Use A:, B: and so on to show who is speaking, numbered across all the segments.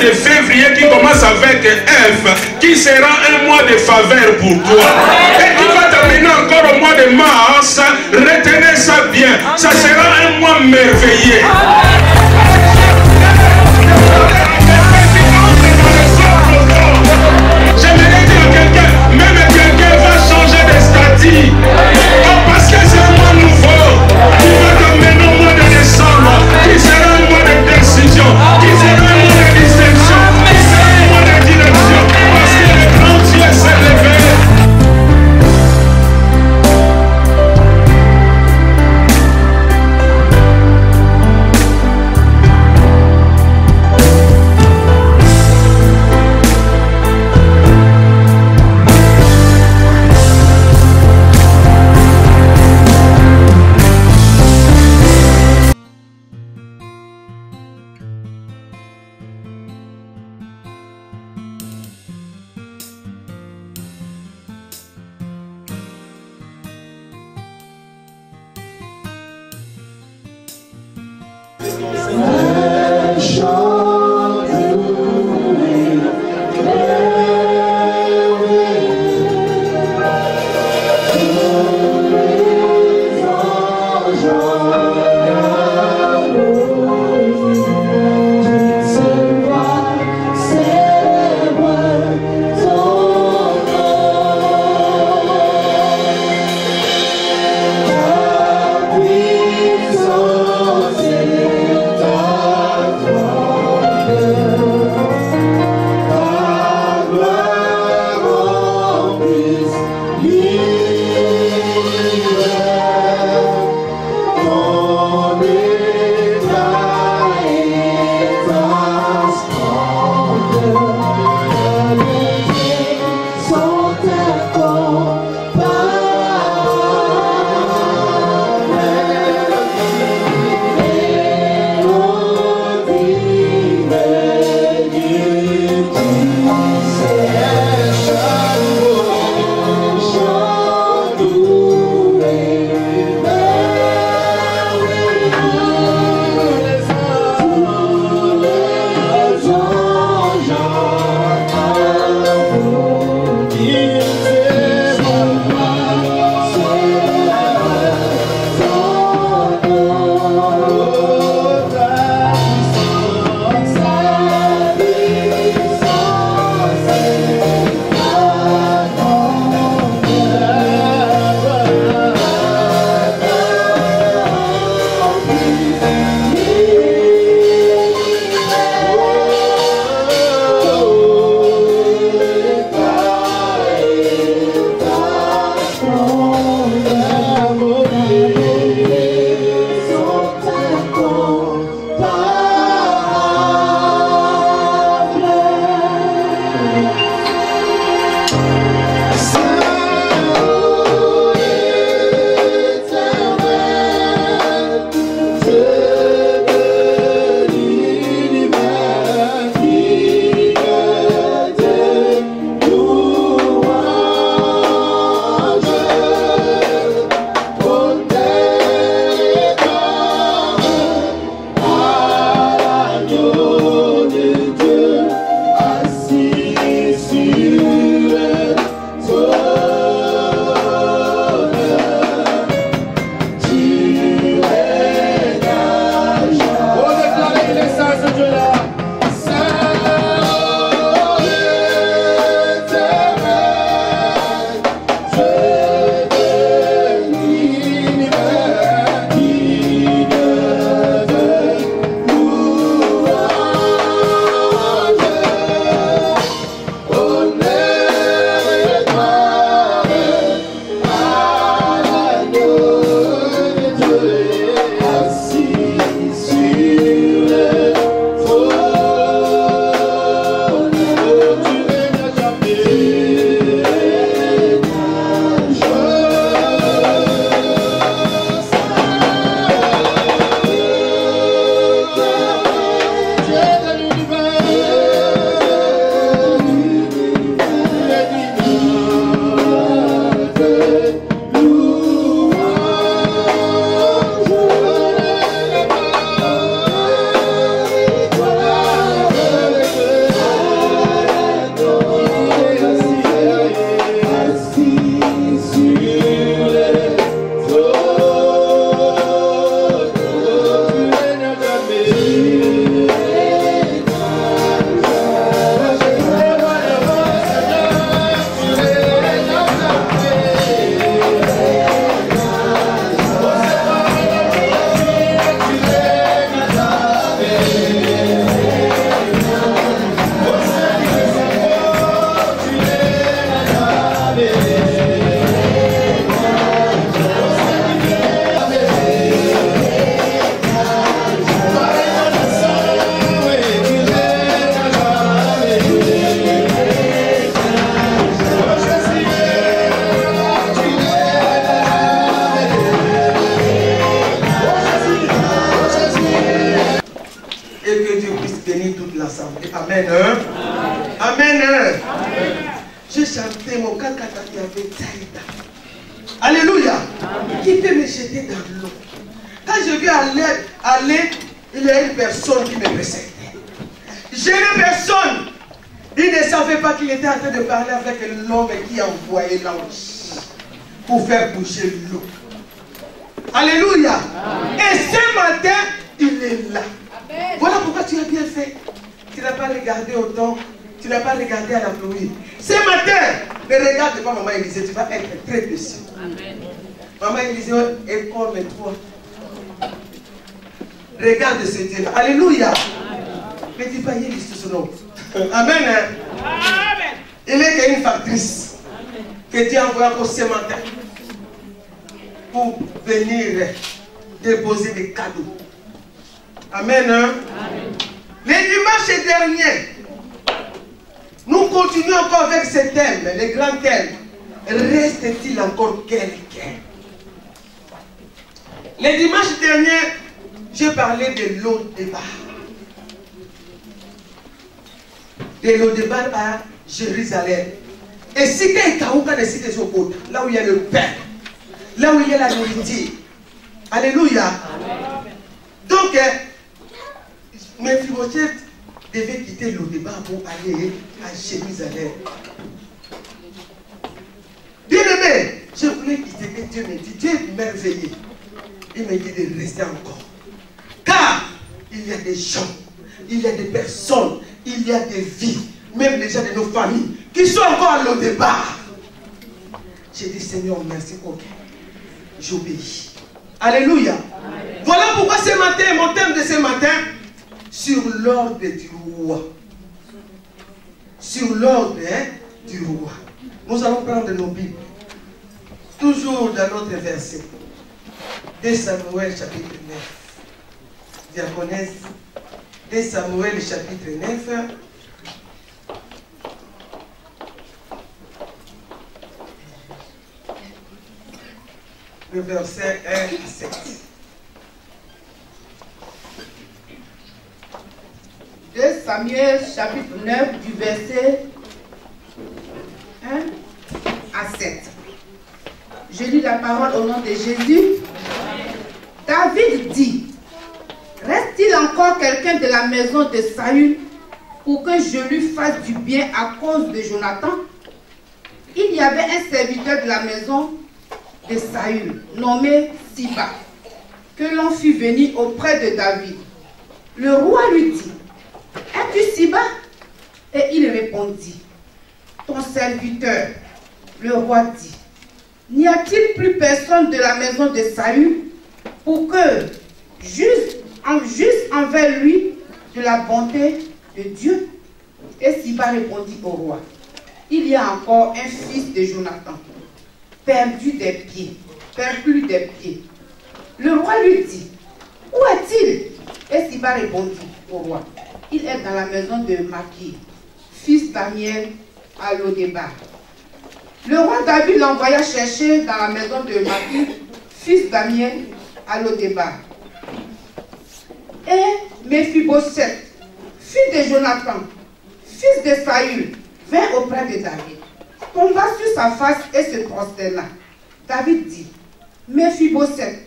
A: de février qui commence avec F, qui sera un mois de faveur pour toi. Et qui va t'amener encore au mois de mars. Retenez ça bien. Ça sera un mois merveilleux. J'aimerais dire à quelqu'un, même quelqu'un va changer de statut. Oh, parce que c'est un mois nouveau. Qui va t'amener au mois de décembre. Qui sera un mois de décision. Qui sera un mois de distinction. Qui sera un mois de direction. Parce que le grand Dieu s'est levé.
B: Puissance et ta l'assemblée. Amen. Hein? Amen. Amen. J'ai chanté mon kakata qui avait Taïda. Alléluia. Qui peut me jeter dans l'eau? Quand je vais aller, il y a une personne qui me précède. Je n'ai personne. Il ne savait pas qu'il était en train de parler avec l'homme qui a envoyé l'ange pour faire bouger l'eau. Alléluia. Amen. Et ce matin, il est là. Amen. Voilà pourquoi tu as bien fait. Tu n'as pas regardé au temps. Tu n'as pas regardé à la pluie. Ce matin, ne regarde pas Maman Élisée. Tu vas être très déçu. Maman Élisée est comme toi. Regarde ce Dieu-là. Alléluia. Mais dis pas, il est son nom. Amen. Amen. Il est une factrice que Dieu a envoyé encore ce matin pour venir déposer des cadeaux. Amen. Amen. Les dimanches derniers, nous continuons encore avec ce thème, les grands thèmes. Reste-t-il encore quelqu'un? Les dimanches derniers, j'ai parlé de l'eau de bar. De l'eau de bar à Jérusalem. Et si quelqu'un décide de ce côté, là où il y a le pain, là où il y a la nourriture. Alléluia. Amen. Donc, Mephibosheth devait quitter l'eau de bar pour aller à Jérusalem. Bien aimé, je voulais quitter, et Dieu me dit, Dieu est merveilleux. Il me dit de rester encore. Car il y a des gens, il y a des personnes, il y a des vies, même les gens de nos familles, qui sont encore à l'eau de bar. J'ai dit, Seigneur, merci, ok. J'obéis. Alléluia. Amen. Voilà pourquoi ce matin, mon thème de ce matin, sur l'ordre du roi. Sur l'ordre du roi. Nous allons prendre nos Bibles. Toujours dans notre verset. 2 Samuel chapitre 9. Diaconesse. 2 Samuel chapitre 9. Le verset 1 à 7.
C: De Samuel chapitre 9 du verset 1 à 7. Je lis la parole au nom de Jésus. David dit, reste-t-il encore quelqu'un de la maison de Saül pour que je lui fasse du bien à cause de Jonathan? Il y avait un serviteur de la maison de Saül, nommé Siba, que l'on fit venir auprès de David. Le roi lui dit, es-tu Siba? Et il répondit, ton serviteur. Le roi dit, n'y a-t-il plus personne de la maison de Saül pour que, juste envers lui, de la bonté de Dieu? Et Siba répondit au roi, il y a encore un fils de Jonathan, perdu des pieds. Le roi lui dit, où est-il? Et Siba répondit au roi, il est dans la maison de Maki, fils d'Amiel, à Lodébar. Le roi David l'envoya chercher dans la maison de Maki, fils d'Amiel, à Lodébar. Et Mephibosheth, fils de Jonathan, fils de Saül, vint auprès de David, tomba sur sa face et se prosterna. David dit, Mephibosheth.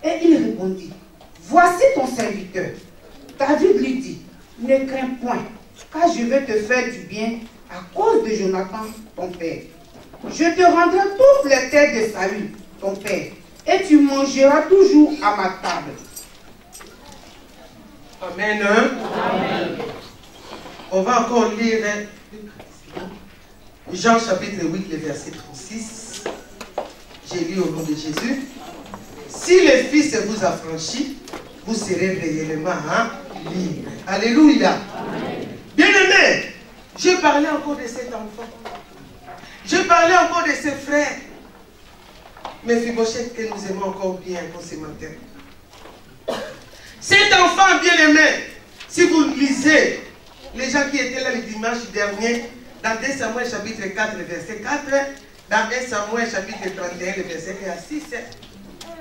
C: Et il répondit, voici ton serviteur. David lui dit, ne crains point, car je vais te faire du bien à cause de Jonathan, ton père. Je te rendrai toutes les terres de Saül, ton père, et tu mangeras toujours à ma table.
B: Amen. Amen. On va encore lire Jean chapitre 8, le verset 36. J'ai lu au nom de Jésus. Si le Fils vous affranchit, vous serez réellement libres. Alléluia. Bien-aimés, je parlais encore de cet enfant. Je parlais encore de ses frères. Mephibosheth que nous aimons encore bien pour ce matin. Cet enfant bien-aimé, si vous lisez les gens qui étaient là le dimanche dernier, dans 2 Samuel chapitre 4, le verset 4, dans 1 Samuel chapitre 31, le verset 1 à 6,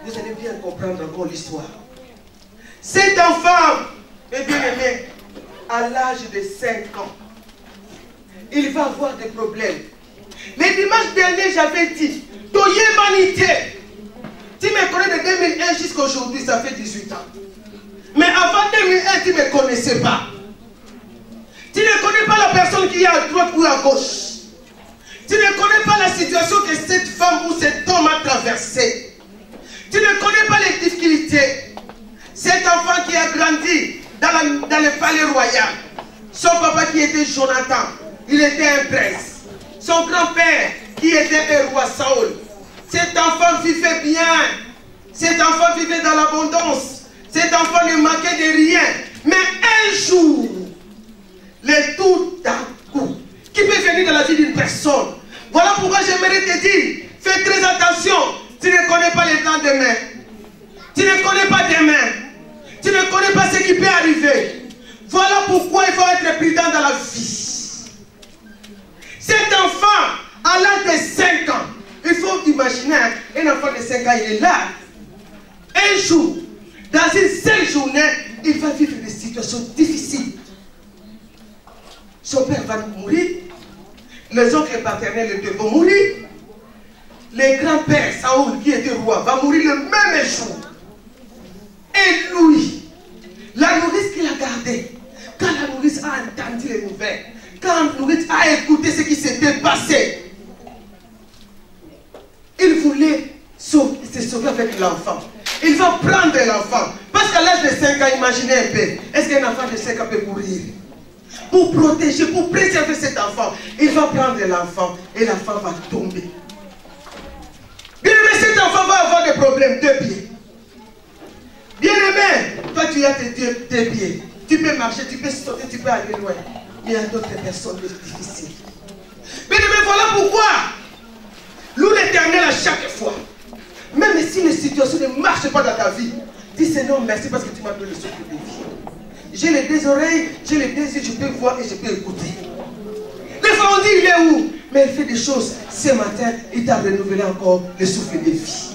B: vous allez bien comprendre encore l'histoire. Cet enfant, bien aimé, à l'âge de 5 ans, il va avoir des problèmes. Les dimanches derniers, j'avais dit, Toye Manité, tu me connais de 2001 jusqu'à aujourd'hui, ça fait 18 ans. Mais avant 2001, tu ne me connaissais pas. Tu ne connais pas la personne qui est à droite ou à gauche. Tu ne connais pas la situation que cette femme ou cet homme a traversée. Tu ne connais pas les difficultés. Cet enfant qui a grandi dans le palais royal. Son papa qui était Jonathan, il était un prince. Son grand-père qui était un roi Saoul. Cet enfant vivait bien. Cet enfant vivait dans l'abondance. Cet enfant ne manquait de rien. Mais un jour, le tout d'un coup, qui peut venir dans la vie d'une personne. Voilà pourquoi j'aimerais te dire, fais très attention. Tu ne connais pas les temps demain. Tu ne connais pas demain. Tu ne connais pas ce qui peut arriver. Voilà pourquoi il faut être prudent dans la vie. Cet enfant, à l'âge de 5 ans, il faut imaginer, un enfant de 5 ans, il est là. Un jour, dans une seule journée, il va vivre des situations difficiles. Son père va mourir. Les oncles paternels vont mourir. Le grand-père Saoul, qui était roi, va mourir le même jour. Et lui, la nourrice qu'il a gardée, quand la nourrice a entendu les nouvelles, quand la nourrice a écouté ce qui s'était passé, il voulait se sauver avec l'enfant. Il va prendre l'enfant. Parce qu'à l'âge de 5 ans, imaginez un peu, est-ce qu'un enfant de 5 ans peut mourir? Pour protéger, pour préserver cet enfant, il va prendre l'enfant et l'enfant va tomber. Bien aimé, cet enfant va avoir des problèmes, 2 pieds. Bien aimé, toi tu as tes 2 pieds. Tu peux marcher, tu peux sauter, tu peux aller loin. Mais il y a d'autres personnes difficiles. Bien aimé, voilà pourquoi loue l'Éternel à chaque fois. Même si les situations ne marchent pas dans ta vie, dis Seigneur merci parce que tu m'as donné le souffle de vie. J'ai les 2 oreilles, j'ai les 2 yeux, je peux voir et je peux écouter. Les femmes ont dit il est où? Mais il fait des choses. Ce matin, il t'a renouvelé encore le souffle de vie.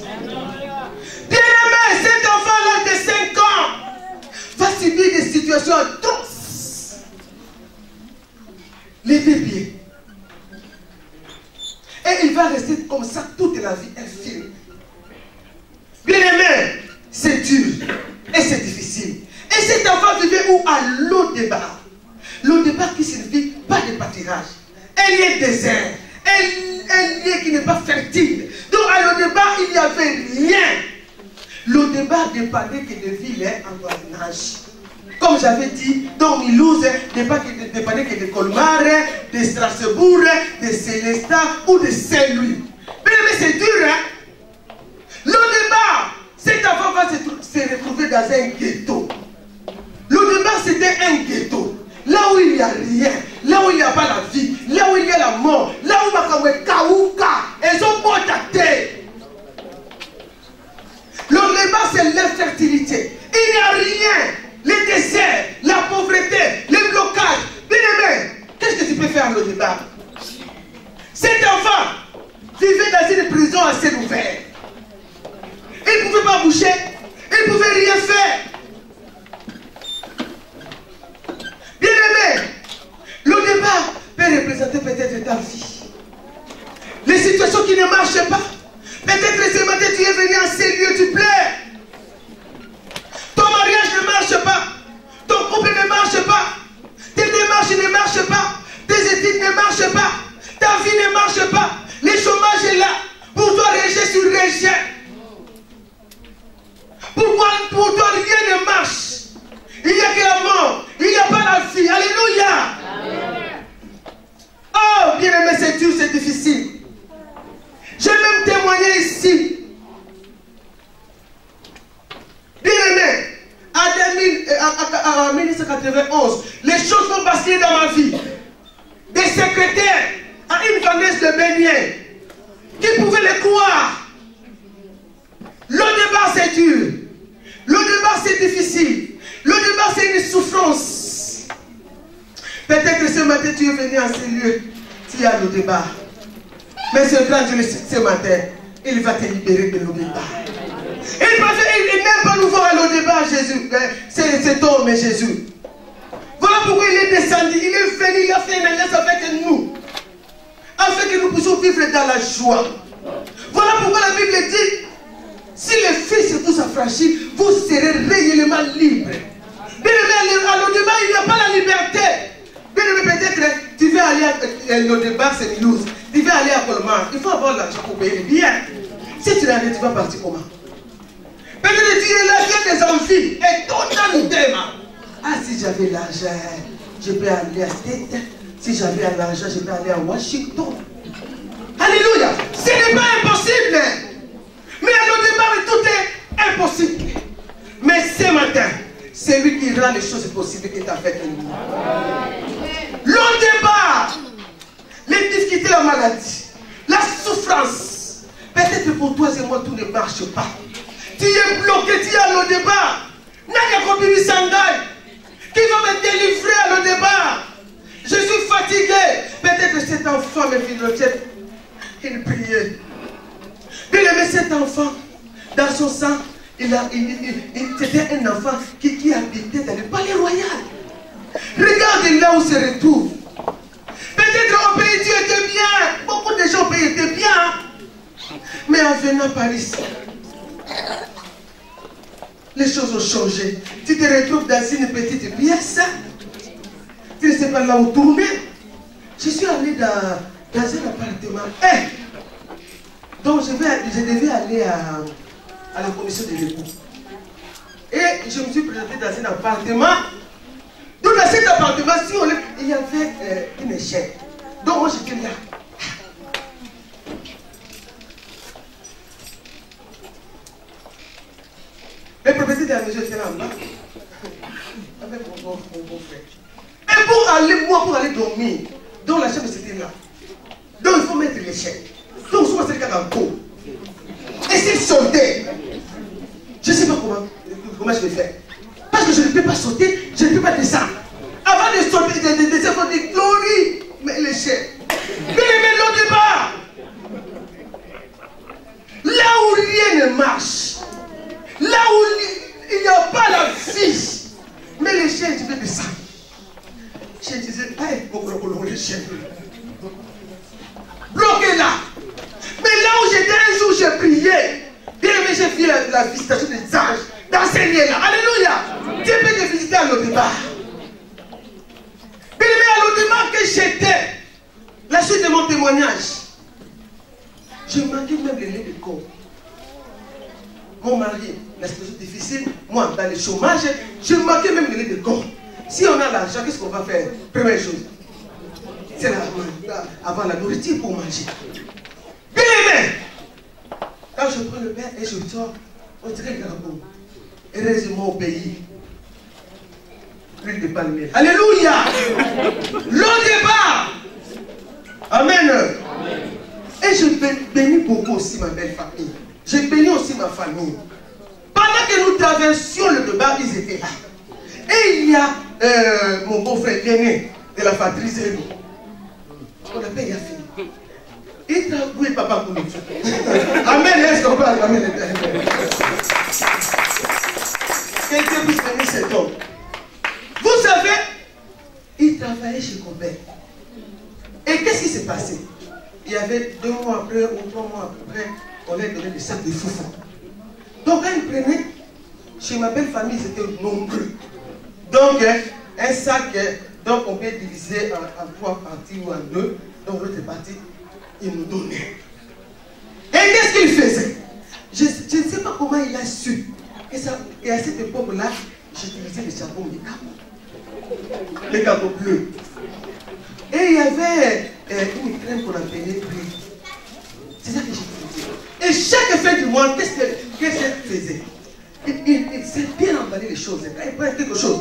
B: Bien-aimé, cet enfant à l'âge de 5 ans va subir des situations atroces. Les 2 pieds. Et il va rester comme ça toute la vie, infirme. Bien-aimé, c'est dur et c'est difficile. Et cet enfant vivait où? À Lo-Débar. Lo-Débar qui signifie pas de pâturage. Un lieu désert. Un lieu qui n'est pas fertile. Donc à Lo-Débar, il n'y avait rien. Lo-Débar dépendait que de villes en voisinage. Comme j'avais dit, donc Mulhouse dépendait que de Colmar, de Strasbourg, de Célestat ou de Saint-Louis. Mais c'est dur, hein? Lo-Débar, cet enfant va se retrouver dans un ghetto. Lo-Débar, c'était un ghetto. Là où il n'y a rien, là où il n'y a pas la vie, là où il y a la mort, là où Makawé Kaouka, elles ont beau tâter. Lo-Débar, c'est l'infertilité. Il n'y a rien. Les déserts, la pauvreté, les blocages. Bien aimé, qu'est-ce que tu peux faire à Lo-Débar? Cet enfant vivait dans une prison à ciel ouvert. Il ne pouvait pas bouger, il ne pouvait rien faire. Bien aimé, Lo-Débar peut représenter peut-être ta vie. Les situations qui ne marchent pas. Peut-être ce matin tu es venu à ces lieux, tu pleures. Ton mariage ne marche pas. Ton couple ne marche pas. Tes démarches ne marchent pas. Tes études ne marchent pas. Ta vie ne marche pas. Le chômage est là. Pour toi, rejet sur rejet. Pourquoi pour toi rien ne marche? Il n'y a que la mort. Il n'y a pas la vie. Alléluia. Amen. Oh, bien aimé, c'est dur, c'est difficile. J'ai même témoigné ici. Bien aimé, en 1991, les choses vont basculer dans ma vie. Des secrétaires à une vendeuse de beignets qui pouvaient le croire. Lo-Débar, c'est dur. Lo-Débar, c'est difficile. Lo-Débar, c'est une souffrance. Peut-être que ce matin, tu es venu à ce lieu. Tu es à Lo-Débar. Mais ce grand Dieu, ce matin, il va te libérer de Lo-Débar. Il n'est pas nouveau à Lo-Débar, Jésus. Cet homme est Jésus. Voilà Voilà pourquoi il est descendu, il est venu, il a fait une alliance avec nous. Afin que nous puissions vivre dans la joie. Voilà pourquoi la Bible dit, si le Fils vous affranchit, vous serez réellement libres. Bien aimé, à l'Odébar, il n'y a pas la liberté. Bien aimé, peut-être tu veux aller à l'Odébar, c'est Milouz. Tu veux aller à Colmar, il faut avoir l'argent pour payer les billets. Si tu l'as dit, tu vas partir comment? Peut-être tu es là, tu as des envies. Et tout un thème. Ah, si j'avais l'argent, je peux aller à State. Si j'avais l'argent, je peux aller à Washington. Alléluia. Ce n'est pas impossible. Mais à l'Odébar, tout est impossible. Mais ce matin, c'est lui qui rend les choses possibles qui t'a fait nous. L'Odébar, les difficultés, la maladie, la souffrance. Peut-être pour toi et moi, tout ne marche pas. Tu es bloqué, tu es à l'Odébar. N'a pas pu s'engager. Qui va me délivrer à l'Odébar? Je suis fatigué. Peut-être cet enfant me fait une prière. Bien aimé, cet enfant, dans son sang, c'était un enfant qui habitait dans le palais royal. Regarde là où se retrouve. Peut-être au pays Dieu était bien. Beaucoup de gens au pays étaient bien. Mais en venant par ici, les choses ont changé. Tu te retrouves dans une petite pièce. Tu ne sais pas là où tourner. Je suis allé dans un appartement. Donc je devais aller à la commission de l'époux. Et je me suis présenté dans un appartement. Donc dans cet appartement, il y avait une échelle. Donc moi j'étais là. Le propriétaire de la maison était là en bas. Avec mon frère. Et pour aller dormir, donc la chambre c'était là. Donc il faut mettre l'échelle. Donc souvent c'est le cas dans le pot. Et s'il sautait, je ne sais pas comment je vais faire. Parce que je ne peux pas sauter, je ne peux pas descendre. Avant de sauter, de descendre, il faut dire glory, mais l'échelle. Bien aimé, l'Odébar. Là où rien ne marche, là où il n'y a pas la vie, mais l'échelle, tu peux descendre. Je disais, l'échelle. Bloqué là. Mais là où j'étais un jour, j'ai prié. Bien aimé, j'ai vu la visitation des anges dans ces lieux-là. Alléluia. Dieu peut te visiter à l'Odébar. Bien aimé, à l'Odébar que j'étais, la suite de mon témoignage, je manquais même le lait de corps. Mon mari, la situation difficile, moi dans le chômage, je manquais même le lait de corps. Si on a l'argent, qu'est-ce qu'on va faire? Première chose, c'est avoir la nourriture pour manger. Bien aimé, quand je prends le pain et je sors, on dirait le Gabon. Heureusement au pays, l'huile de palmier. Alléluia. L'Odébar. Amen. Et je bénis beaucoup aussi ma belle famille. Je bénis aussi ma famille. Pendant que nous traversions le débat, ils étaient là. Et il y a mon beau-frère l'aîné de la fratrie Zéro. On appelle Yafi. Il t'a oui, papa pour nous. Amen, est-ce qu'on parle? Amen. Que Dieu puisse bénir cet homme. Vous savez, il travaillait chez Combert. Et qu'est-ce qui s'est passé? Il y avait 2 mois après ou 3 mois après, on lui a donné des sacs de foufou. Donc quand il prenait, chez ma belle famille, c'était nombreux. Donc un sac, donc on peut diviser en 3 parties ou en 2. Donc l'autre partie, il nous donnait. Et qu'est-ce qu'il faisait? Je ne sais pas comment il a su. Et à cette époque-là, j'utilisais le charbon de capot. Le capot bleu. Et il y avait une crème qu'on appelait brie. C'est ça que j'utilisais. Et chaque fin du mois, qu'est-ce qu'elle faisait? Il s'est bien emballé les choses. Quand il prend quelque chose,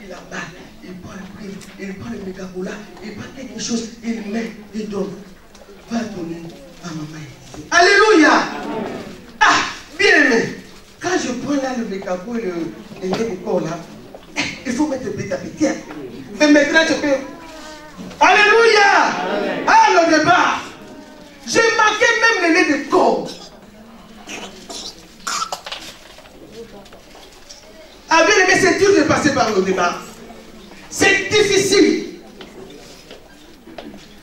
B: il là-bas, il prend le brie, il prend le mégabola, il prend quelque chose, il met, il donne. Va donner à maman. Alléluia! Ah, bien aimé. Quand je prends là le mégabo et le lait de corps là, il faut mettre petit à petit. Mais maintenant, je peux. Alléluia! À l'Odébar, j'ai manqué même le lait de corps. Ah bien aimé, c'est dur de passer par l'Odébar. C'est difficile.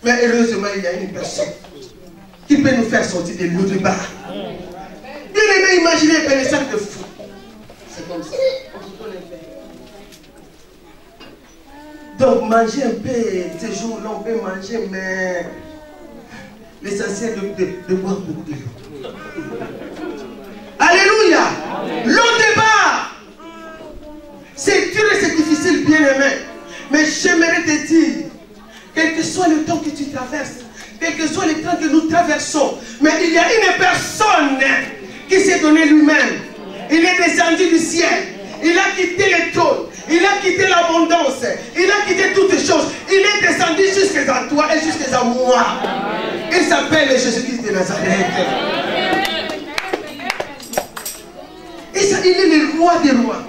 B: Mais heureusement, il y a une personne qui peut nous faire sortir de l'eau de bar. Bien aimé, imaginez un pénissage de fou. C'est comme ça. Donc, manger un peu, ces jours-là, on peut manger, mais l'essentiel de boire beaucoup de l'eau. Alléluia. L'eau de bar. C'est dur et c'est difficile, bien aimé. Mais j'aimerais te dire, quel que soit le temps que tu traverses, quel que soit le temps que nous traversons, mais il y a une personne qui s'est donné lui-même. Il est descendu du ciel. Il a quitté le trône. Il a quitté l'abondance. Il a quitté toutes les choses. Il est descendu jusqu'à toi et jusqu'à moi. Il s'appelle Jésus-Christ de Nazareth. Il est le roi des rois.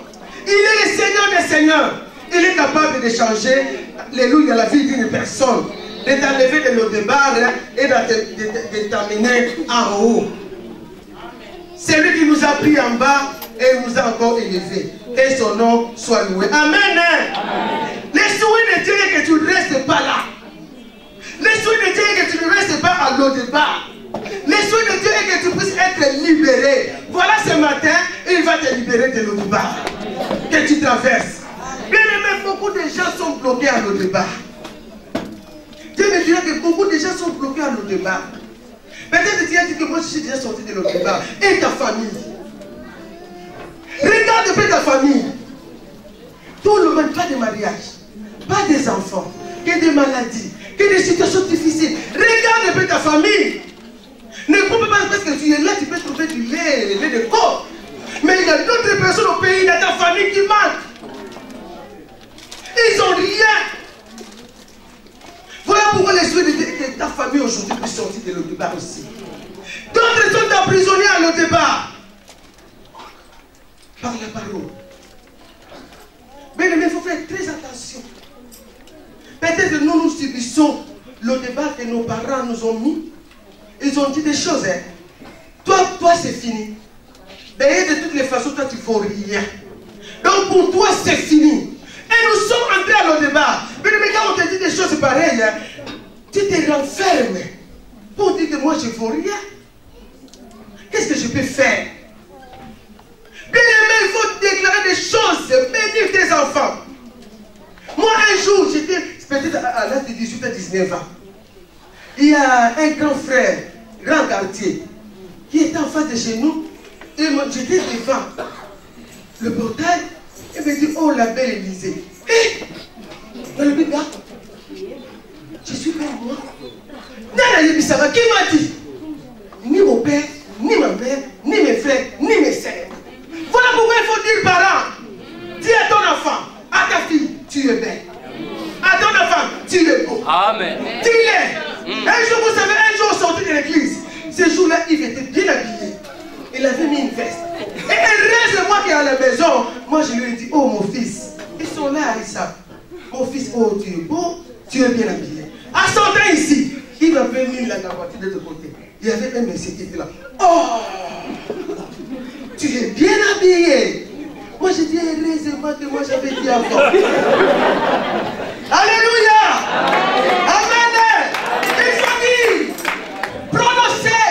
B: Il est le Seigneur des seigneurs. Il est capable de changer, alléluia, la vie d'une personne, de t'enlever de l'eau de bar et de t'amener en haut. C'est lui qui nous a pris en bas et nous a encore élevés. Que son nom soit loué. Amen. Les souhaits de Dieu est que tu ne restes pas là. Les souhaits de Dieu est que tu ne restes pas à l'eau de bar. Les souhaits de Dieu est que tu puisses être libéré. Voilà, ce matin, il va te libérer de l'eau de bar que tu traverses. Bien aimé, beaucoup de gens sont bloqués à l'eau de bar. Dieu me dirait que beaucoup de gens sont bloqués à l'eau de bar. Peut-être tu as dit que moi je suis déjà sorti de l'eau de bar. Et ta famille. Regarde un peu ta famille. Tout le monde, pas de mariage, pas des enfants, que des maladies, que des situations difficiles. Regarde un peu ta famille. Ne comprends pas parce que tu es là, tu peux trouver du lait, le lait de corps. Mais il y a d'autres personnes au pays, dans ta famille qui manquent. Ils n'ont rien. Voilà pourquoi les souhaits de ta famille aujourd'hui puissent sortir de l'eau de bar aussi. D'autres sont emprisonnés à l'eau de bar. Par la parole. Mais il faut faire très attention. Peut-être que nous subissons l'eau de bar que nos parents nous ont mis. Ils ont dit des choses. Hein. Toi c'est fini. Mais de toutes les façons, toi tu ne faut rien. Donc pour toi c'est fini. Et nous sommes entrés à l'eau de bar. Mais quand on te dit des choses pareilles, hein, tu te renfermes pour dire que moi je ne vaux rien. Qu'est-ce que je peux faire? Bien aimé, il faut déclarer des choses, bénir tes enfants. Moi un jour, j'étais peut-être à l'âge de 18 à 19 ans. Il y a un grand frère, grand quartier, qui était en face de chez nous. Et j'étais devant le portail. Il me dit, oh la belle Élysée. Hé, dans le bébé, je suis pas moi. Nana Yébissava, qui m'a dit? Ni mon père, ni ma mère, ni mes frères, ni mes sœurs. Voilà pourquoi il faut dire parents. Dis à ton enfant, à ta fille, tu es belle. À ton enfant, tu es beau. Amen. Dis-le. Un jour, vous savez, un jour sorti de l'église, ce jour-là, il était bien habillé. Il avait mis une veste. Et heureusement qui est à la maison, moi je lui ai dit, oh mon fils, ils sont là, ils savent. Mon fils, oh tu es beau, tu es bien habillé. À son temps ici, il m'avait mis la voiture de l'autre côté. Il y avait un monsieur qui était là. Oh, tu es bien habillé. Moi je dis, heureusement que moi j'avais dit avant. Alléluia. Amen. Il faut dire, prononcer,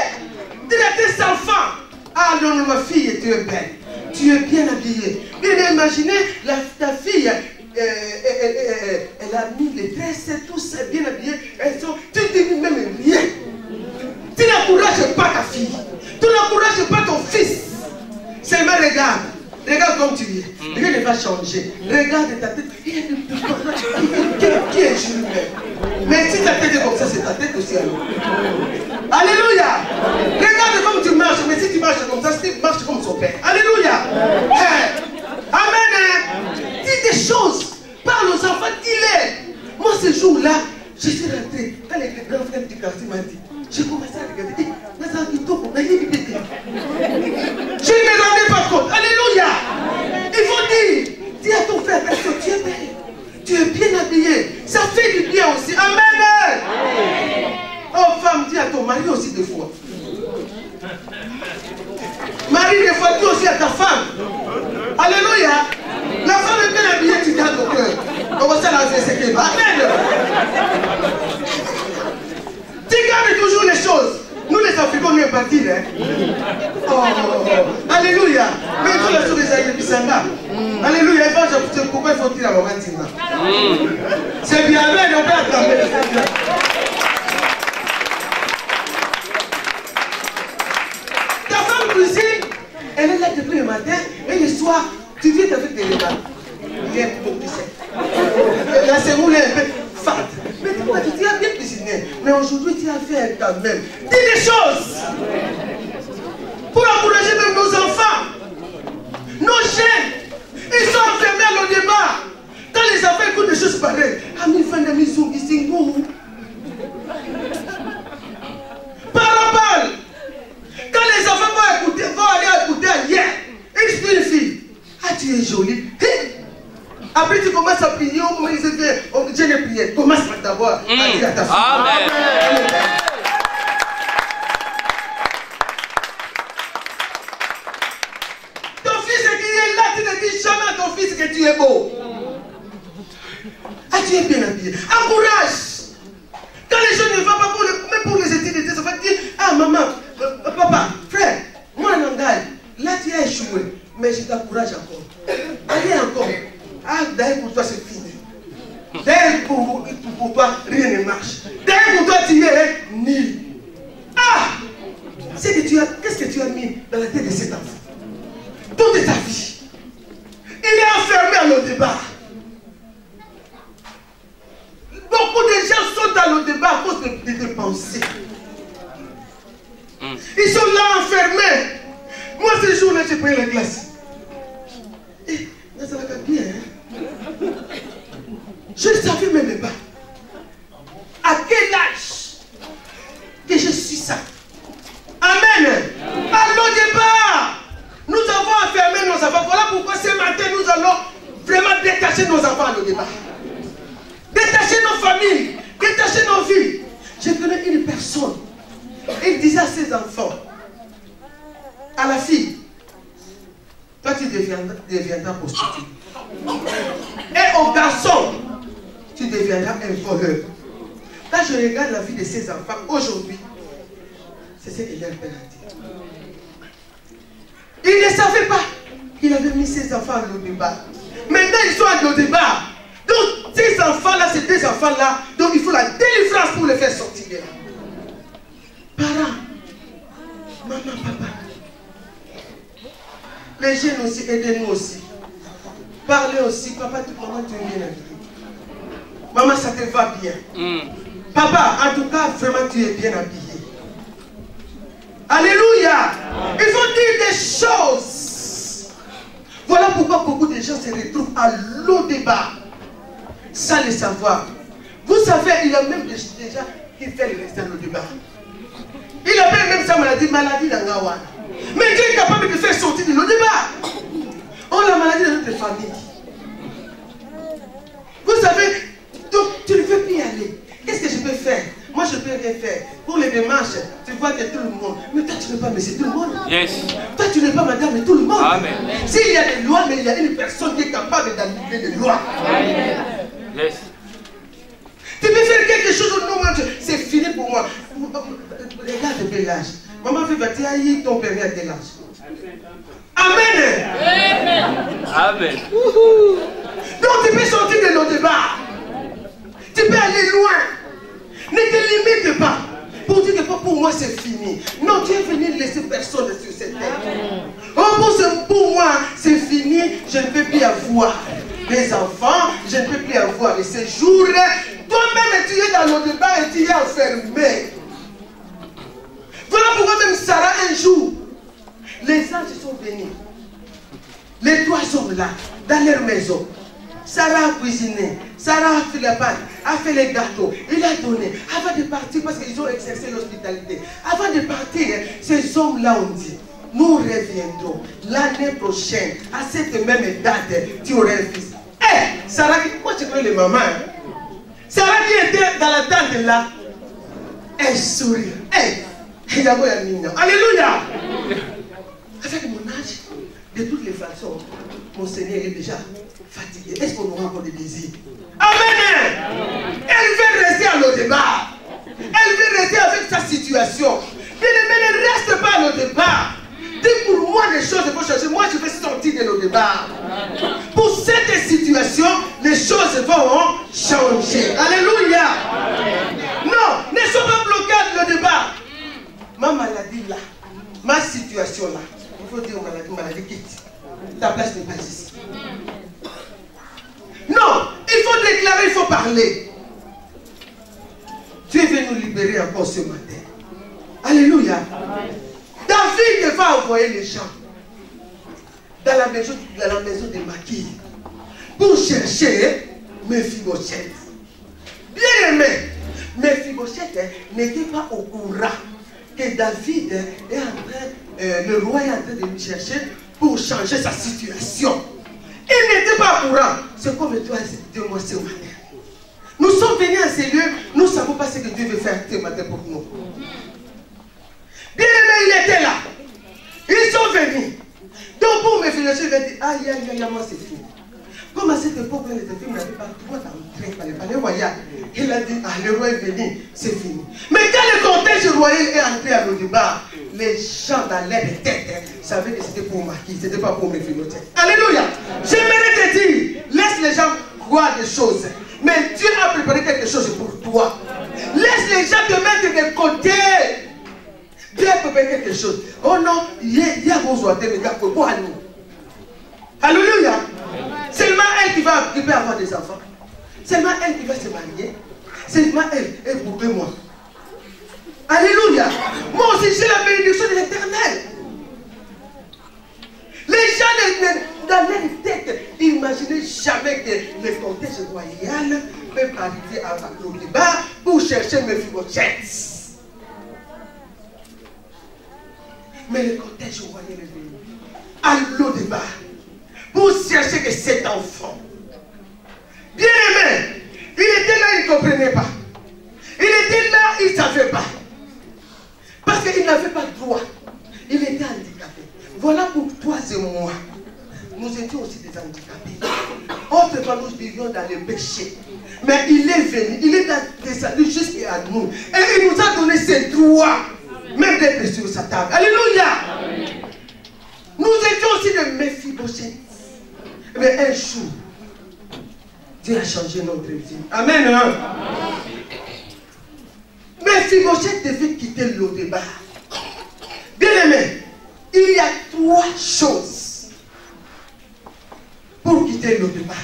B: dire à tes enfants. Ah non, ma fille, tu es belle. Tu es bien habillée. Bien imaginez, ta fille, elle a mis les tresses, tout ça, bien habillée. Tu ne dis même rien. Tu n'encourages pas ta fille. Tu n'encourages pas ton fils. Seulement regarde. Regarde comme tu es. Rien ne va changer. Regarde ta tête. Qui est Jules? Mais si ta tête est comme ça, c'est ta tête aussi. Alléluia. Regarde comme tu marches. Mais si tu marches comme ça, tu marches comme son père. Alléluia. Amen. Dis des choses. Parle aux enfants. Dis-les. Moi, ce jour-là, je suis rentré. Quand les grands frères du quartier m'ont dit, j'ai commencé à regarder. Je ne me rendais pas compte. Alléluia. Il faut dire. Dis à ton frère, tu es belle. Tu es bien habillé. Ça fait du bien aussi. Amen. Oh femme, dis à ton mari aussi des fois. Marie, des fois, dis aussi à ta femme. Alléluia. La femme est bien habillée, tu gardes au cœur. On va ça la les écrits. Amen. Tu gardes toujours les choses. Nous les Africains, on est partis. Hein? Oh, alléluia. Mais tous les jours, les aïeux, alléluia. Pourquoi il faut-il avoir un tina? C'est bien, amen. On peut attendre. Ta femme cuisine, elle est là depuis le matin, et le soir, tu viens avec des repas. Il est un peu plus la semoule est un peu fade. Mais toi, tu as bien cuisiné. Mais aujourd'hui, tu as fait quand même. Dis des choses pour encourager même nos enfants, nos jeunes. Ils sont enfermés à l'eau débat. Quand les enfants écoutent des choses pareilles, Ami fin de mission qui s'ingou. Parabole. Quand les enfants vont aller écouter ailleurs, une fille. Ah, tu es jolie. Après, tu commences à prier, je n'ai prié. Commence par d'abord à dire à ta fille. Amen. Ton fils qui est là, tu ne dis jamais à ton fils que tu es beau. Ah, tu es bien habillé. Encourage. Quand les gens ne vont pas même pour les études, ça va dire, ah maman, papa, frère, moi Nangai, là tu as échoué, mais je t'encourage encore. Allez encore. Ah, d'ailleurs pour toi c'est fini. D'ailleurs pour toi rien ne marche. D'ailleurs pour toi tu es nul. Ah, qu'est-ce que tu as mis dans la tête de cet enfant? Toute ta vie. Il est enfermé à l'eau débat. Beaucoup de gens sont dans le débat à cause de tes pensées. Ils sont là enfermés. Moi, ce jour-là, j'ai pris la glace. Et ça va bien. Hein? Je ne savais même pas. À quel âge que je suis ça? Amen. À l'eau débat. Nous avons enfermé nos enfants. Voilà pourquoi ce matin, nous allons vraiment détacher nos enfants à l'eau débat. Détacher nos familles, détacher nos vies. Je connais une personne, il disait à ses enfants, à la fille, toi tu deviendras prostituée. Et au garçon, tu deviendras un voleur. Quand je regarde la vie de ces enfants aujourd'hui, c'est ce que leur père a dit. Il ne savait pas qu'il avait mis ses enfants à l'eau débat. Maintenant ils sont à l'eau débat. Donc, ces enfants-là, c'est des enfants-là. Donc, il faut la délivrance pour les faire sortir de là. Parents, maman, papa. Les jeunes aussi, aidez-nous aussi. Parlez aussi. Papa, maman, tu es bien habillé. Maman, ça te va bien. Papa, en tout cas, vraiment, tu es bien habillé. Alléluia. Il faut dire des choses. Voilà pourquoi beaucoup de gens se retrouvent à l'eau débat. Sans le savoir. Vous savez, il y a même déjà qui fait le restant de débat. Il appelle même sa maladie d'Angawana. Mais Dieu est capable de faire sortir de l'eau débat. On a la maladie de notre famille. Vous savez, donc tu ne veux plus y aller. Qu'est-ce que je peux faire? Moi je peux rien faire. Pour les démarches, tu vois que tout le monde. Mais toi tu ne veux pas monsieur tout le monde.
D: Yes.
B: Toi tu n'es pas madame mais tout le monde.
D: Amen.
B: S'il y a des lois, mais il y a une personne qui est capable d'annuler des lois. Amen.
D: Yes.
B: Tu peux faire quelque chose au nom de c'est fini pour moi. Regarde quel âge. Maman fait bâtir ton permis à quel âge. Amen.
D: Amen. Amen.
B: Donc tu peux sortir de nos débats. Tu peux aller loin. Ne te limite pas. Pour dire que pour moi c'est fini. Non, tu es venu laisser personne sur cette terre. Oh, pour moi c'est fini. Je ne peux plus avoir des enfants. Je ne peux plus avoir de séjours. Toi-même tu es dans nos débats et tu es enfermé. Voilà pourquoi même Sarah un jour, les anges sont venus. Les trois sont là, dans leur maison. Sarah a cuisiné, Sarah a fait la pâte, a fait les gâteaux, il a donné. Avant de partir, parce qu'ils ont exercé l'hospitalité, avant de partir, ces hommes-là ont dit, nous reviendrons l'année prochaine, à cette même date, tu auras un fils. Hé, Sarah, pourquoi tu connais les mamans? Sarah qui était dans la tente là, elle sourit. Hé, alléluia. Avec mon âge, de toutes les façons, mon Seigneur est déjà fatigué. Est-ce qu'on aura encore des désirs? Amen. Elle veut rester à l'au-départ. Elle veut rester avec sa situation. Bien-aimé, ne reste pas à l'au-départ. Dis pour moi les choses vont changer. Moi, je vais sortir de l'au-départ. Pour cette situation, les choses vont changer. Alléluia. Non, ne sois pas bloqué à l'au-départ. Ma maladie là, ma situation là, il faut dire maladie quitte. Ta place n'est pas ici. Non, il faut déclarer, il faut parler. Dieu veut nous libérer encore ce matin. Alléluia. David va envoyer les gens dans la maison de Maquis pour chercher Mephibosheth. Bien aimé, Mephibosheth n'était pas au courant que David est en train, le roi est en train de lui chercher pour changer sa situation. Il n'était pas au courant. C'est comme toi et moi ce matin. Nous sommes venus à ces lieux, nous ne savons pas ce que Dieu veut faire ce matin pour nous. Bien aimé, il était là. Ils sont venus. Donc pour me finir, je vais dire, aïe, aïe, aïe, moi c'est fini. Comme à cette époque, les filles n'avaient pas le droit d'entrer par le palais royal. Il a dit, ah, le roi est venu, c'est fini. Mais quand le cortège royal est entré à l'Audibar, les gens dans l'air de tête savaient que c'était pour Maquis, ce n'était pas pour mes filles. Alléluia. J'aimerais te dire, laisse les gens voir des choses. Mais Dieu a préparé quelque chose pour toi. Laisse les gens te mettre de côté. Dieu a préparé quelque chose. Oh non, il y a vos oiseaux, mais pour nous. Alléluia. Seulement elle qui va avoir des enfants. Seulement elle qui va se marier. Seulement elle pour eux, moi. Alléluia. Moi aussi j'ai la bénédiction de l'Éternel. Les gens dans leur tête n'imaginaient jamais que le cortège royal peut arriver à l'Audibar pour chercher Mephibosheth. Mais le cortège royal est venu à l'Audibar pour chercher que cet enfant. Bien aimé, il était là, il ne comprenait pas. Il était là, il ne savait pas. Parce qu'il n'avait pas de droit. Il était handicapé. Voilà pour toi et moi. Nous étions aussi des handicapés. Autrefois, nous vivions dans le péché. Mais il est venu, il est descendu jusqu'à nous. Et il nous a donné ses droits. Même d'être sur sa table. Alléluia. Nous étions aussi des Mephibosheth. Mais un jour, Dieu a changé notre vie. Amen. Mephibosheth devait quitter l'Audibar. Bien aimé, il y a 3 choses pour quitter l'Audibar.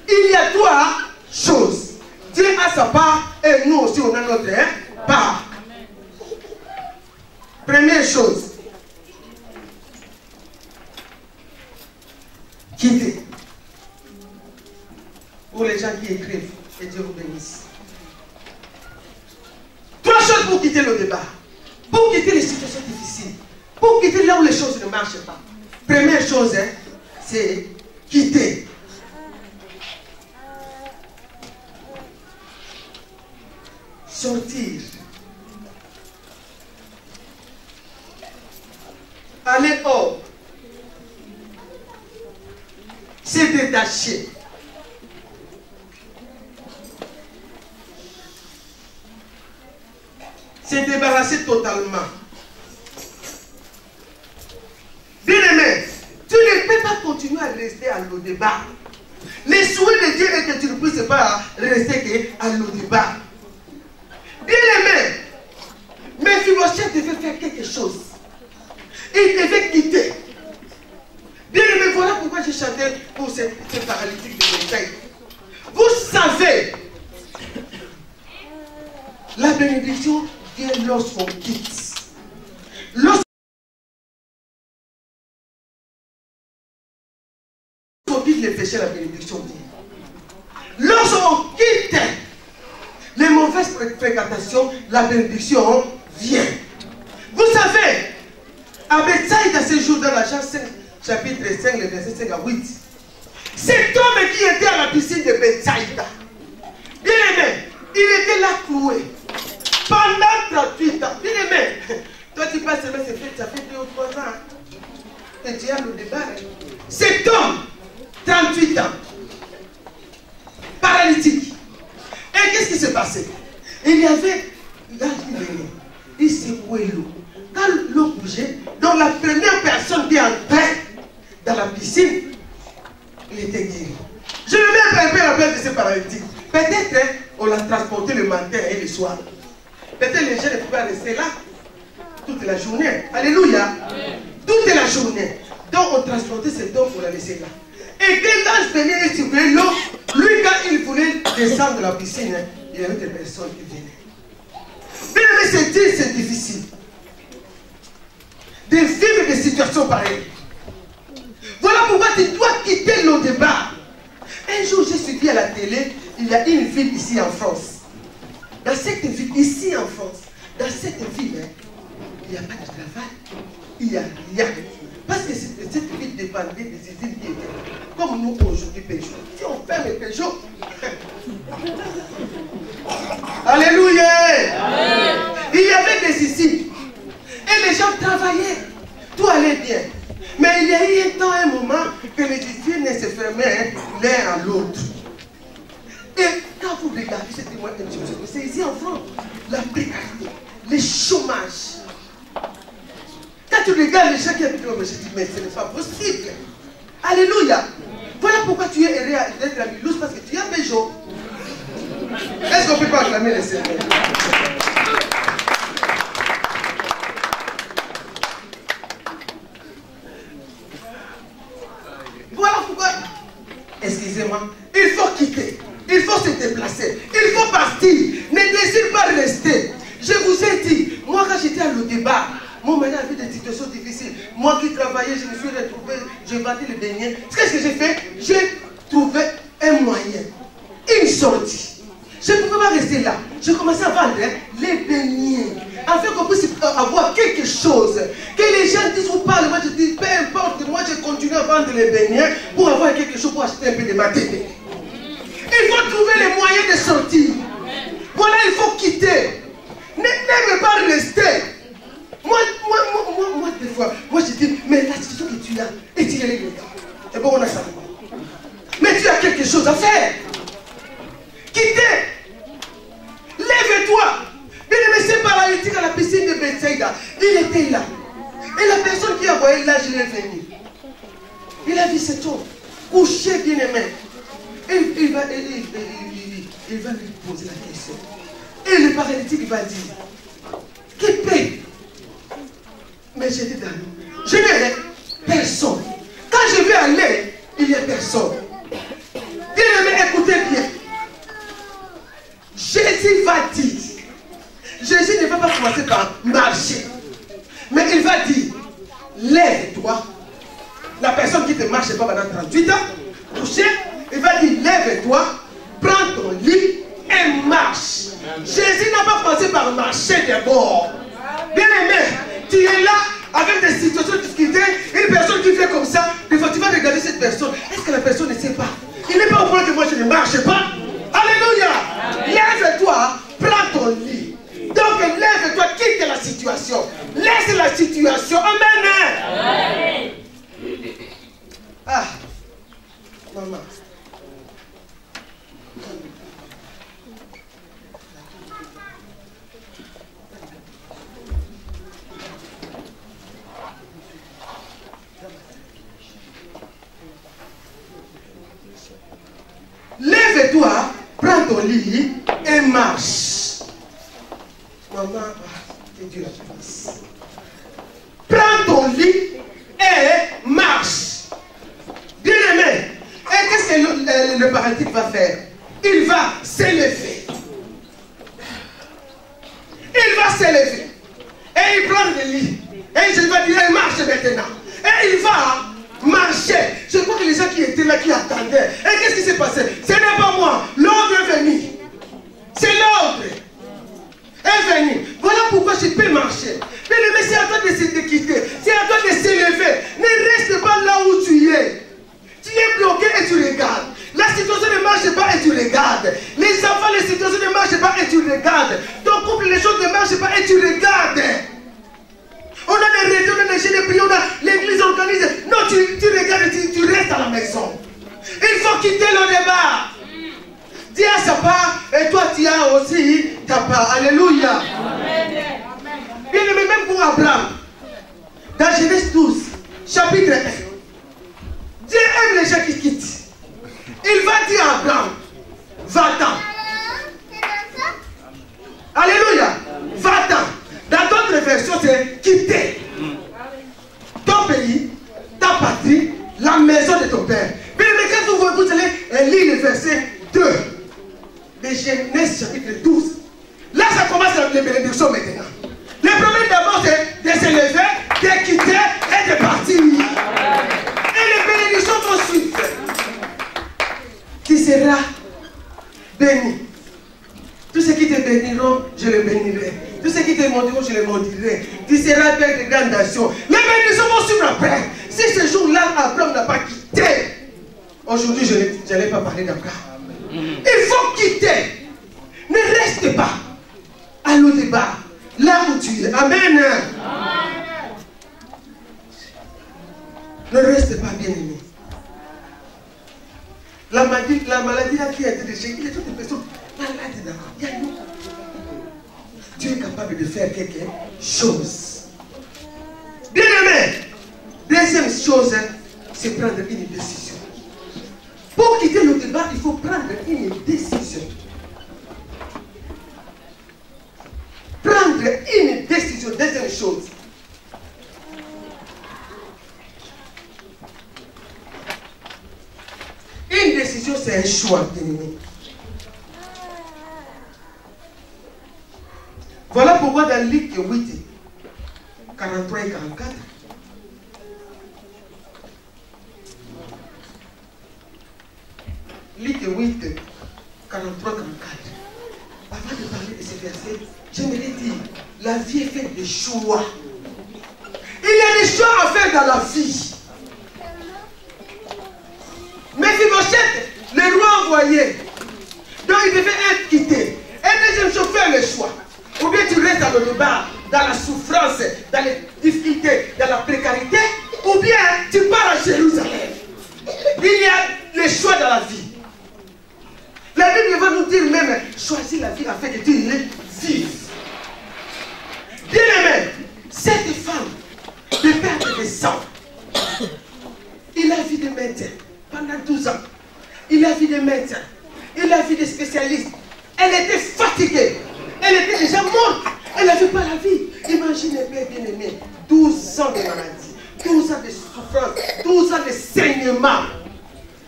B: Il y a 3 choses. Dieu a sa part et nous aussi on a notre part. Première chose, quitter. Pour les gens qui écrivent, que Dieu vous bénisse. 3 choses pour quitter le débat. Pour quitter les situations difficiles. Pour quitter là où les choses ne marchent pas. Première chose, c'est quitter. Sortir. Aller hors. Se détacher. Se débarrasser totalement. Bien aimé, tu ne peux pas continuer à rester à l'Audibar. Les souhaits de Dieu est que tu ne puisses pas rester à l'Audibar. Bien aimé, Mephibosheth devait faire quelque chose. Il devait quitter. Bien aimé, voilà pourquoi j'ai chanté pour ces paralytiques de Bethsaïda. Vous savez, la bénédiction vient lorsqu'on quitte. Lorsqu'on quitte les péchés, la bénédiction vient. Lorsqu'on quitte les mauvaises fréquentations, la bénédiction vient. Vous savez, à Bethsaïda, ce jour dans la Jean 5, chapitre 5, le verset 5 à 8. Cet homme qui était à la piscine de Bethsaïda, bien aimé, il était là cloué pendant 38 ans. Bien aimé, toi tu passes, ça fait 2 ou 3 ans. Et tu as le débat. Cet homme, 38 ans, paralytique. Et qu'est-ce qui s'est passé? Il y avait, là, il secouait l'eau. Quand l'eau bougeait, donc la première personne qui entrait dans la piscine, il était guéri. Je ne vais pas la place de ces paralytiques. Peut-être on l'a transporté le matin et le soir. Peut-être les gens ne pouvaient pas rester là toute la journée. Alléluia. Toute la journée. Donc on transportait cet homme pour la laisser là. Et quand l'ange venait et secouait l'eau, lui quand il voulait descendre de la piscine, il y avait des personnes qui venaient. Mais c'est difficile de vivre des situations pareilles. Voilà pourquoi tu dois quitter le débat. Un jour, j'ai suivi à la télé, il y a une ville ici en France. Dans cette ville, ici en France, dans cette ville, il n'y a pas de travail. Il n'y a rien. Parce que cette ville dépendait des usines qui étaient. Comme nous aujourd'hui, Peugeot. Si on ferme les Peugeot. Alléluia. Il y avait des usines. Et les gens travaillaient. Tout allait bien. Mais il y a eu un moment que les usines se fermaient l'un à l'autre. Et quand vous regardez cette témoignage, c'est ici en France, la précarité, le chômage. Quand tu regardes les gens qui habitent, je dis, mais ce n'est pas possible. Alléluia. Voilà pourquoi tu es erré d'être la Milouse, parce que tu as Peugeot. Est-ce qu'on ne peut pas acclamer les Seigneurs? Voilà pourquoi, excusez-moi, il faut quitter, il faut se déplacer, il faut partir, ne décide pas de rester. Je vous ai dit, moi quand j'étais à l'Odébar, mon mari avait des situations difficiles. Moi qui travaillais, je me suis retrouvé, j'ai battu les beignets. Qu'est-ce que j'ai fait? J'ai trouvé un moyen, une sortie. Je ne pouvais pas rester là. J'ai commencé à vendre les beignets. Afin qu'on puisse avoir quelque chose. Que les gens disent ou parlent. Moi je dis, peu importe, moi je continue à vendre les beignets pour avoir quelque chose pour acheter un peu de ma télé. Il faut trouver les moyens de sortir. Voilà, il faut quitter. N'aime pas rester. Moi, des fois, moi je dis, mais la situation que tu as, et tu es les gars. Et bon, on a ça. Mais tu as quelque chose à faire. Quittez. Lève-toi. Bien aimé, c'est paralytique à la piscine de Bethsaïda. Il était là. Et la personne qui a envoyé là, je l'ai venu. Il a vu cet homme couché, bien aimé. Il va lui poser la question. Et le paralytique va dire, qui paie? Mais j'étais dans l'eau. Je n'ai personne. Quand je vais aller, il n'y a personne. Bien aimé, écoutez bien. Jésus va dire, Jésus ne va pas commencer par marcher, mais il va dire, lève-toi. La personne qui te marche pas pendant 38 ans, touché, il va dire, lève-toi, prends ton lit et marche. Jésus n'a pas commencé par marcher d'abord. Bien aimé, tu es là avec des situations de difficulté, une personne qui fait comme ça, des fois tu vas regarder cette personne, est-ce que la personne ne sait pas? Il n'est pas au point que moi je ne marche pas. Alléluia. Lève-toi, prends ton lit. Donc lève-toi, quitte la situation. Laisse la situation. Amen. Ah, maman. Lève-toi, prends ton lit et marche. Maman, que Dieu la bénisse. Prends ton lit et marche. Bien aimé. Et qu'est-ce que le paralytique va faire? Il va s'élever. Il va s'élever. Et il prend le lit. Et je vais dire, il marche maintenant. Et il va marcher. Je crois que les gens qui étaient là, qui attendaient. Et qu'est-ce qui s'est passé? Ce n'est pas moi. L'ordre est venu. C'est l'ordre. Est venu. Voilà pourquoi je peux marcher. Mais c'est à toi de se quitter. C'est à toi de s'élever. Ne reste pas là où tu es. Tu es bloqué et tu regardes. La situation ne marche pas et tu regardes. Les enfants, les situations ne marchent pas et tu regardes. Ton couple, les choses ne marchent pas et tu regardes. On a des réunions, on a des chaînes de prière, l'église organise. faut quitter le débat. Dieu a sa part et toi tu as aussi ta part. Alléluia. Bien aimé, même pour Abraham, dans Genèse 12, chapitre 1, Dieu aime les gens qui quittent. Il va dire à Abraham, va-t'en. Alléluia. Va-t'en. Dans d'autres versions, c'est quitter ton pays, ta patrie, la maison de ton père. Mais quand vous allez lire le verset 2 de Genèse chapitre 12, là ça commence les bénédictions maintenant. Le problème d'abord c'est de se lever, de quitter et de partir. Et les bénédictions vont suivre. Tu seras béni. Tous ceux qui te béniront, je les bénirai. Tous ceux qui te maudiront, je les maudirai. Tu seras père de grandes nations. Les bénédictions vont suivre après. Si ce jour-là, Abraham n'a pas quitté, aujourd'hui, je n'allais pas parler d'Abraham. Il faut quitter. Ne reste pas à l'au-débat, là où tu es. Amen. Ne reste pas bien aimé. La maladie là qui a été déchirée, il y a toutes les personnes malades d'accord. Il y a nous. Tu es capable de faire quelque chose. Bien aimé. Deuxième chose, c'est prendre une décision. Pour quitter le débat, il faut prendre une décision. Prendre une décision. Deuxième chose. Une décision, c'est un choix, bien aimé. Voilà pourquoi dans Luc 8, 43 et 44, Luc 8, 43, 44. Avant de parler de ces versets, j'aimerais dire, la vie est faite de choix. Il y a des choix à faire dans la vie. Mais Mephibosheth, le roi envoyé, donc il devait être quitté. Et deuxième chose, faire le choix. Ou bien tu restes dans le débat, dans la souffrance, dans les difficultés, dans la précarité, ou bien tu pars à Jérusalem. Il y a les choix dans la vie. La Bible va nous dire même, choisis la vie afin que tu vives. Bien aimé, cette femme, de perdre des sangs, il a vu des médecins pendant 12 ans. Il a vu des médecins, il a vu des spécialistes. Elle était fatiguée, elle était déjà morte, elle n'avait pas la vie. Imaginez bien, bien aimé, 12 ans de maladie, 12 ans de souffrance, 12 ans de saignement.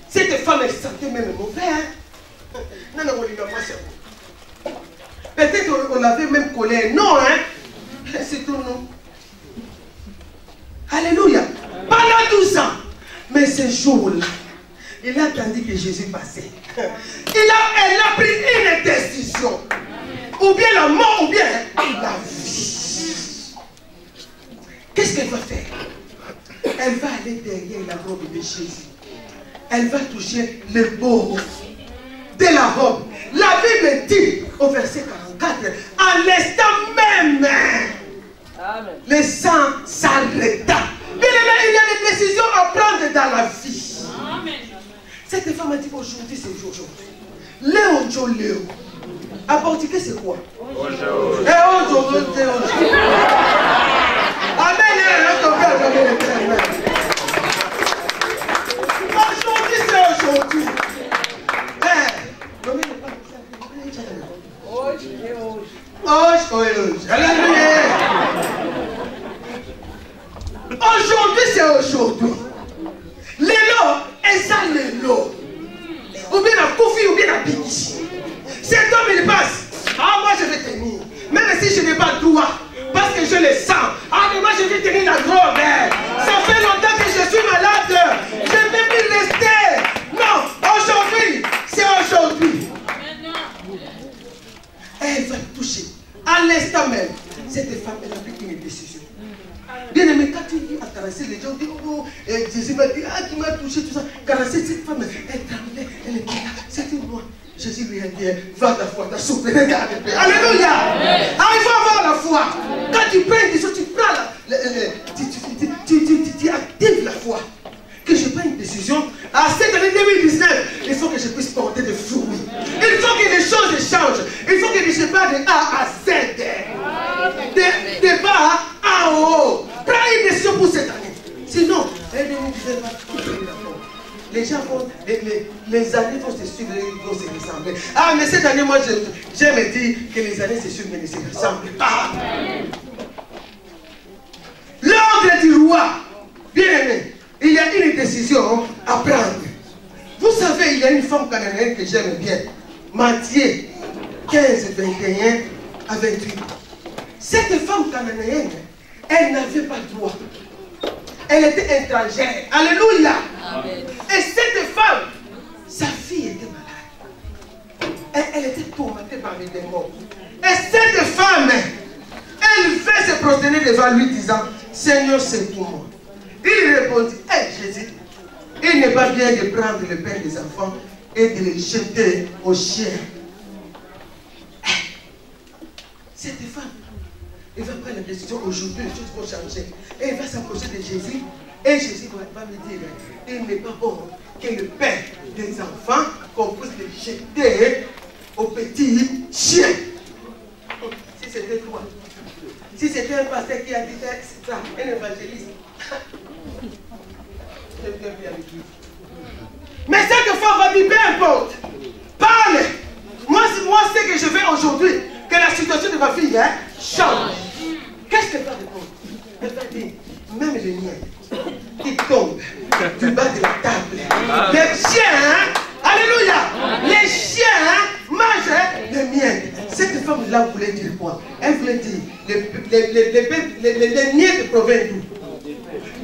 B: Cette femme, elle sentait même mauvais. Hein? Non, non, peut-être on l'avait même collé. Non, hein? C'est tout non. Alléluia. Pendant 12 ans. Mais ce jour-là, il a attendu que Jésus passait. Elle a pris une décision. Ou bien la mort, ou bien la vie. Qu'est-ce qu'elle va faire? Elle va aller derrière la robe de Jésus. Elle va toucher le bord de la robe. La Bible dit au verset 44, à l'instant même, amen, le sang s'arrêta. Bien aimé, il y a des décisions à prendre dans la vie. Amen. Cette femme a dit aujourd'hui, c'est aujourd'hui. Léo. Abortiquer, c'est quoi? Aujourd'hui. Et aujourd'hui, c'est aujourd'hui. Amen. Aujourd'hui, c'est aujourd'hui. Aujourd'hui, c'est aujourd'hui. L'élo, et ça l'élo. Ou bien la koufi, ou bien la bichi. Cet homme, il passe. Ah, moi, je vais tenir. Même si je n'ai pas droit. Parce que je le sens. Ah, mais moi, je vais tenir la drogue. Ça fait longtemps que je suis malade. Je ne peux plus rester. Non, aujourd'hui, c'est aujourd'hui. Elle va toucher. À l'instant même, cette femme, elle a pris une décision. Bien aimé, quand tu dis à caresser, les gens disent, oh, Jésus m'a dit, ah, qui m'a touché, tout ça. Caresser cette femme, elle tremblait, elle était là. C'était moi. Jésus lui a dit, va ta foi, ta souffle, regarde. Alléluia. Ah, il faut avoir la foi. Quand tu prends une décision, tu prends tu actives la foi. Que je prenne une décision. À cette année 2019, que je puisse porter des fruits. Il faut que les choses changent. Il faut que je parte de A à Z. De bas à haut. Prends une décision pour cette année. Sinon, les gens vont, les années vont se suivre, vont se ressembler. Ah, mais cette année, moi, j'aime dire que les années se suivent, mais ne se ressemblent pas. L'ordre du roi, bien aimé, il y a une décision à prendre. Vous savez, il y a une femme cananéenne que j'aime bien. Matthieu 15, 21 à 28. Cette femme cananéenne, elle n'avait pas de droit. Elle était étrangère. Alléluia. Amen. Et cette femme, sa fille était malade. Elle était tourmentée par les démons. Et cette femme, elle fait se prosterner devant lui disant, Seigneur, c'est pour moi. Il répondit, Jésus, il n'est pas bien de prendre le pain des enfants et de les jeter aux chiens. Cette femme, elle va prendre la décision aujourd'hui, les choses vont changer. Et elle va s'approcher de Jésus. Et Jésus va me dire, il n'est pas bon que le pain des enfants, qu'on puisse les jeter aux petits chiens. Si c'était toi, si c'était un pasteur qui a dit ça, un évangéliste, je viens plus avec lui. Mais cette femme va dire, peu importe, parle. Moi, c'est que je fais aujourd'hui, que la situation de ma fille change. Qu'est-ce qu'elle va répondre? Elle va dire, même les miens qui tombent du bas de la table, les chiens, alléluia, les chiens mangent les miens. Cette femme-là voulait dire quoi? Elle voulait dire, les miens proviennent d'où?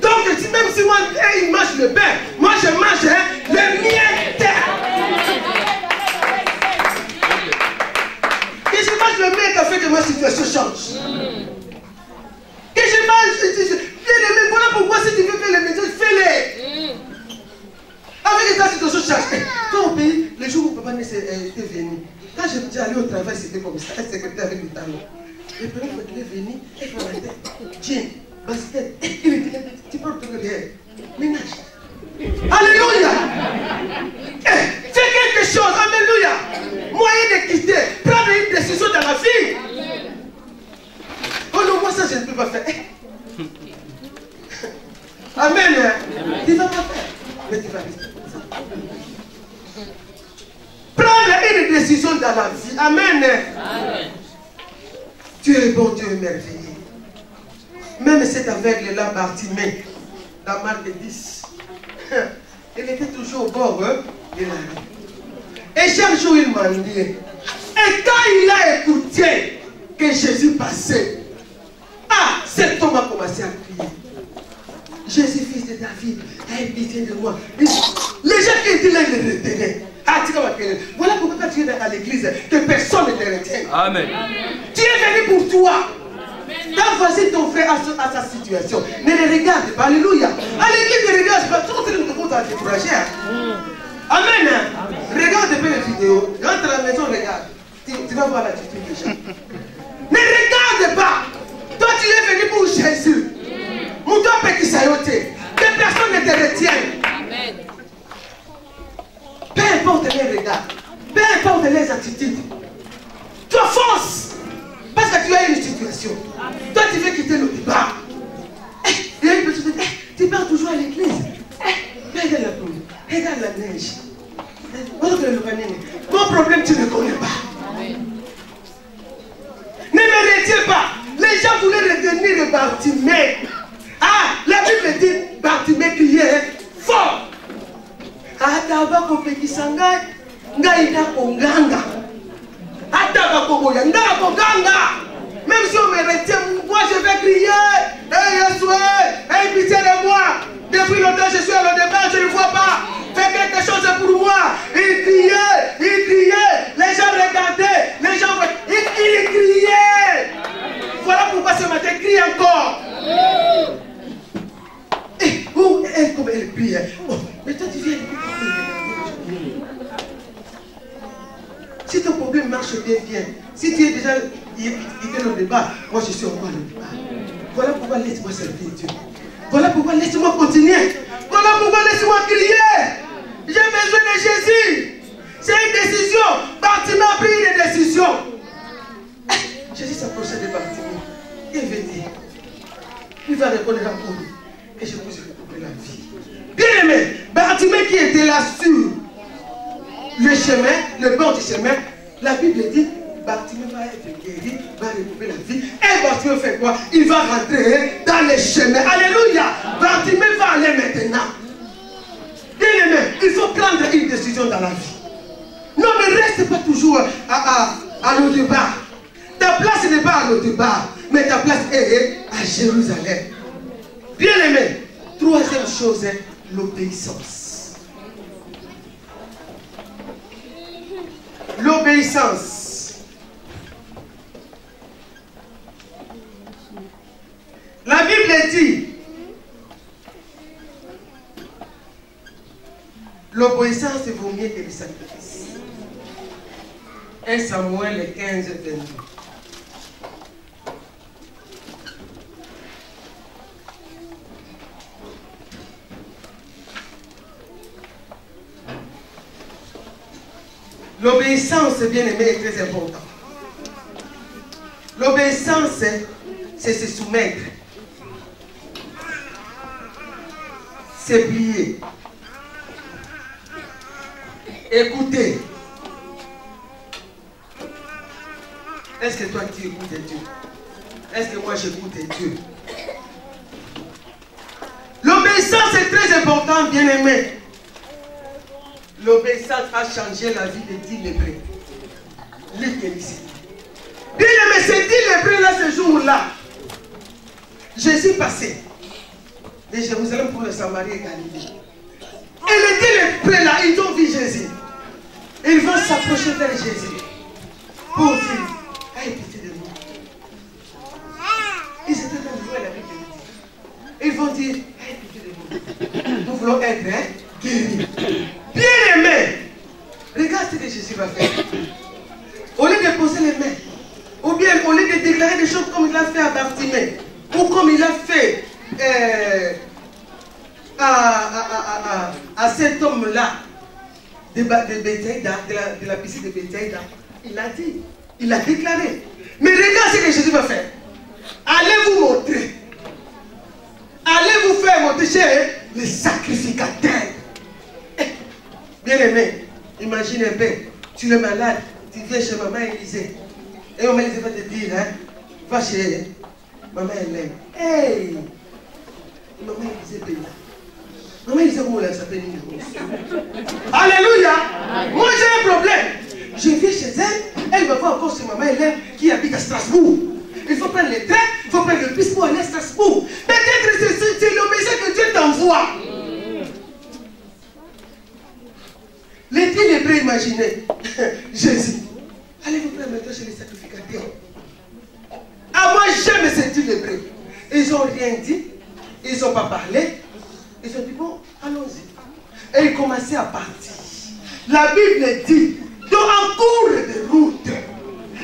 B: Donc, même si moi, ils mangent le pain, moi je mange les miens. Que je mange le mien qui a fait que ma situation change. Que je mange, bien-aimé, voilà pourquoi si tu veux faire les messages, fais-les. Avec ta situation change. Quand au pays, les jours où papa était venu, quand je me dis aller au travail, c'était comme ça, un secrétaire avec des talons. Le premier fois qu'il est venu, il prend la tête, jean, basket, il me dit, tu peux retourner derrière, ménage. Alléluia. Fais quelque chose, alléluia. Moyen de quitter, prendre une décision dans la vie. Oh non, moi ça je ne peux pas faire. Amen. Tu ne vas pas faire. Mais tu vas rester comme ça. Prendre une décision dans la vie. Amen. Amen. Dieu est bon, Dieu est merveilleux. Même cet aveugle-là, Bartimée, la marque 10, il était toujours au bord de la rue. Et chaque jour, il mendiait. Et quand il a écouté que Jésus passait, cet homme a commencé à crier. Jésus, fils de David, aie pitié de moi. Les gens qui étaient là, ils le retenaient. Voilà pourquoi quand tu es à l'église, que personne ne te retient. Amen. Tu es venu pour toi. Quand voici ton frère à sa situation, ne le regarde pas. Alléluia. À l'église, ne regarde pas. Tout le monde va te décourager. Amen. Regarde un peu les vidéos. Rentre à la maison, regarde. Tu vas voir l'attitude des gens. Ne regarde pas. Toi, tu es venu pour Jésus. Mouton petit sayoté. Que personne ne te retienne. Amen. Peu importe les regards, peu importe les attitudes, toi fonce. Parce que tu as une situation. Toi, tu veux quitter le débat. Il y a une petite chose. Tu pars toujours à l'église. Regarde la pluie. Regarde la neige. Mon problème, tu ne connais pas. Ne me retiens pas. Les gens voulaient retenir Bartimée. La Bible dit Bartimée criait fort. Ataba kopekisa ngai ngai ndakonganga ataba koboya ndakonganga. Même si on me retient, moi je vais crier, pitié de moi. Depuis longtemps je suis à le départ, je ne vois pas. Fais quelque chose pour moi. Il criait, les gens regardaient, les gens il criait. Voilà pourquoi ce matin crie encore. Comme elle prie. Mais toi tu viens. Si ton problème marche bien, viens. Si tu es déjà quitté le débat, moi je suis encore le débat. Voilà pourquoi laisse-moi servir Dieu. Voilà pourquoi laisse-moi continuer. Voilà pourquoi laisse-moi crier. J'ai besoin de Jésus. qu'on ira pour lui, que je puisse retrouver la vie. Bien aimé, Bartimée qui était là sur le chemin, le bord du chemin, la Bible dit, Bartimée va être guéri, va retrouver la vie. Et Bartimée fait quoi? Il va rentrer dans les chemins. Alléluia. Bartimée va aller maintenant. Bien aimé, il faut prendre une décision dans la vie. Non, ne reste pas toujours à l'autre bar. Ta place n'est pas à l'autre bar, mais ta place est à Jérusalem. Bien aimé, troisième chose, l'obéissance. L'obéissance. La Bible dit, l'obéissance vaut mieux que le sacrifice. 1 Samuel 15, 22. L'obéissance, bien aimé, est très important. L'obéissance, c'est se soumettre. C'est plier. Écouter. Est-ce que toi tu écoutes Dieu? Est-ce que moi j'écoute Dieu? L'obéissance est très important, bien aimé. L'obéissance a changé la vie des 10 lépreux. Luc est ici. Bien aimé, ces 10 lépreux là, ce jour-là, Jésus passait de Jérusalem pour le Samarie et Galilée. Et les 10 lépreux là, ils ont vu Jésus. Ils vont s'approcher vers Jésus pour dire, aie pitié de nous. Ils étaient dans le jour et la Bible dit. Ils vont dire, aie pitié de nous. Nous voulons être guéris. Bien aimé, regarde ce que Jésus va faire. Au lieu de poser les mains, ou bien au lieu de déclarer des choses comme il a fait à Bartimée, ou comme il a fait à cet homme-là de Bethsaïda, de la piscine de Bethsaïda, il a dit, il a déclaré. Mais regarde ce que Jésus va faire. Allez vous montrer. Allez vous faire montrer chez les sacrificateurs. Bien aimé, imagine un peu, tu es malade, tu viens chez maman Élisée. Et maman Élisée va te dire, hein, va chez maman Hélène. Hey, maman Élisée paye là. Maman Élisée, comment elle s'appelle? Alléluia. Moi j'ai un problème. Je viens chez elle, elle va voir encore chez maman Hélène qui habite à Strasbourg. Il faut prendre les trains, il faut prendre le bus pour aller à Strasbourg. Peut-être c'est l'obéissance que Dieu t'envoie. Les 10 lépreux imaginaient Jésus. Allez vous prendre maintenant chez les sacrificateurs. À moi, jamais ces 10 lépreux. Ils n'ont rien dit. Ils n'ont pas parlé. Ils ont dit, bon, allons-y. Et ils commençaient à partir. La Bible dit, en cours de route,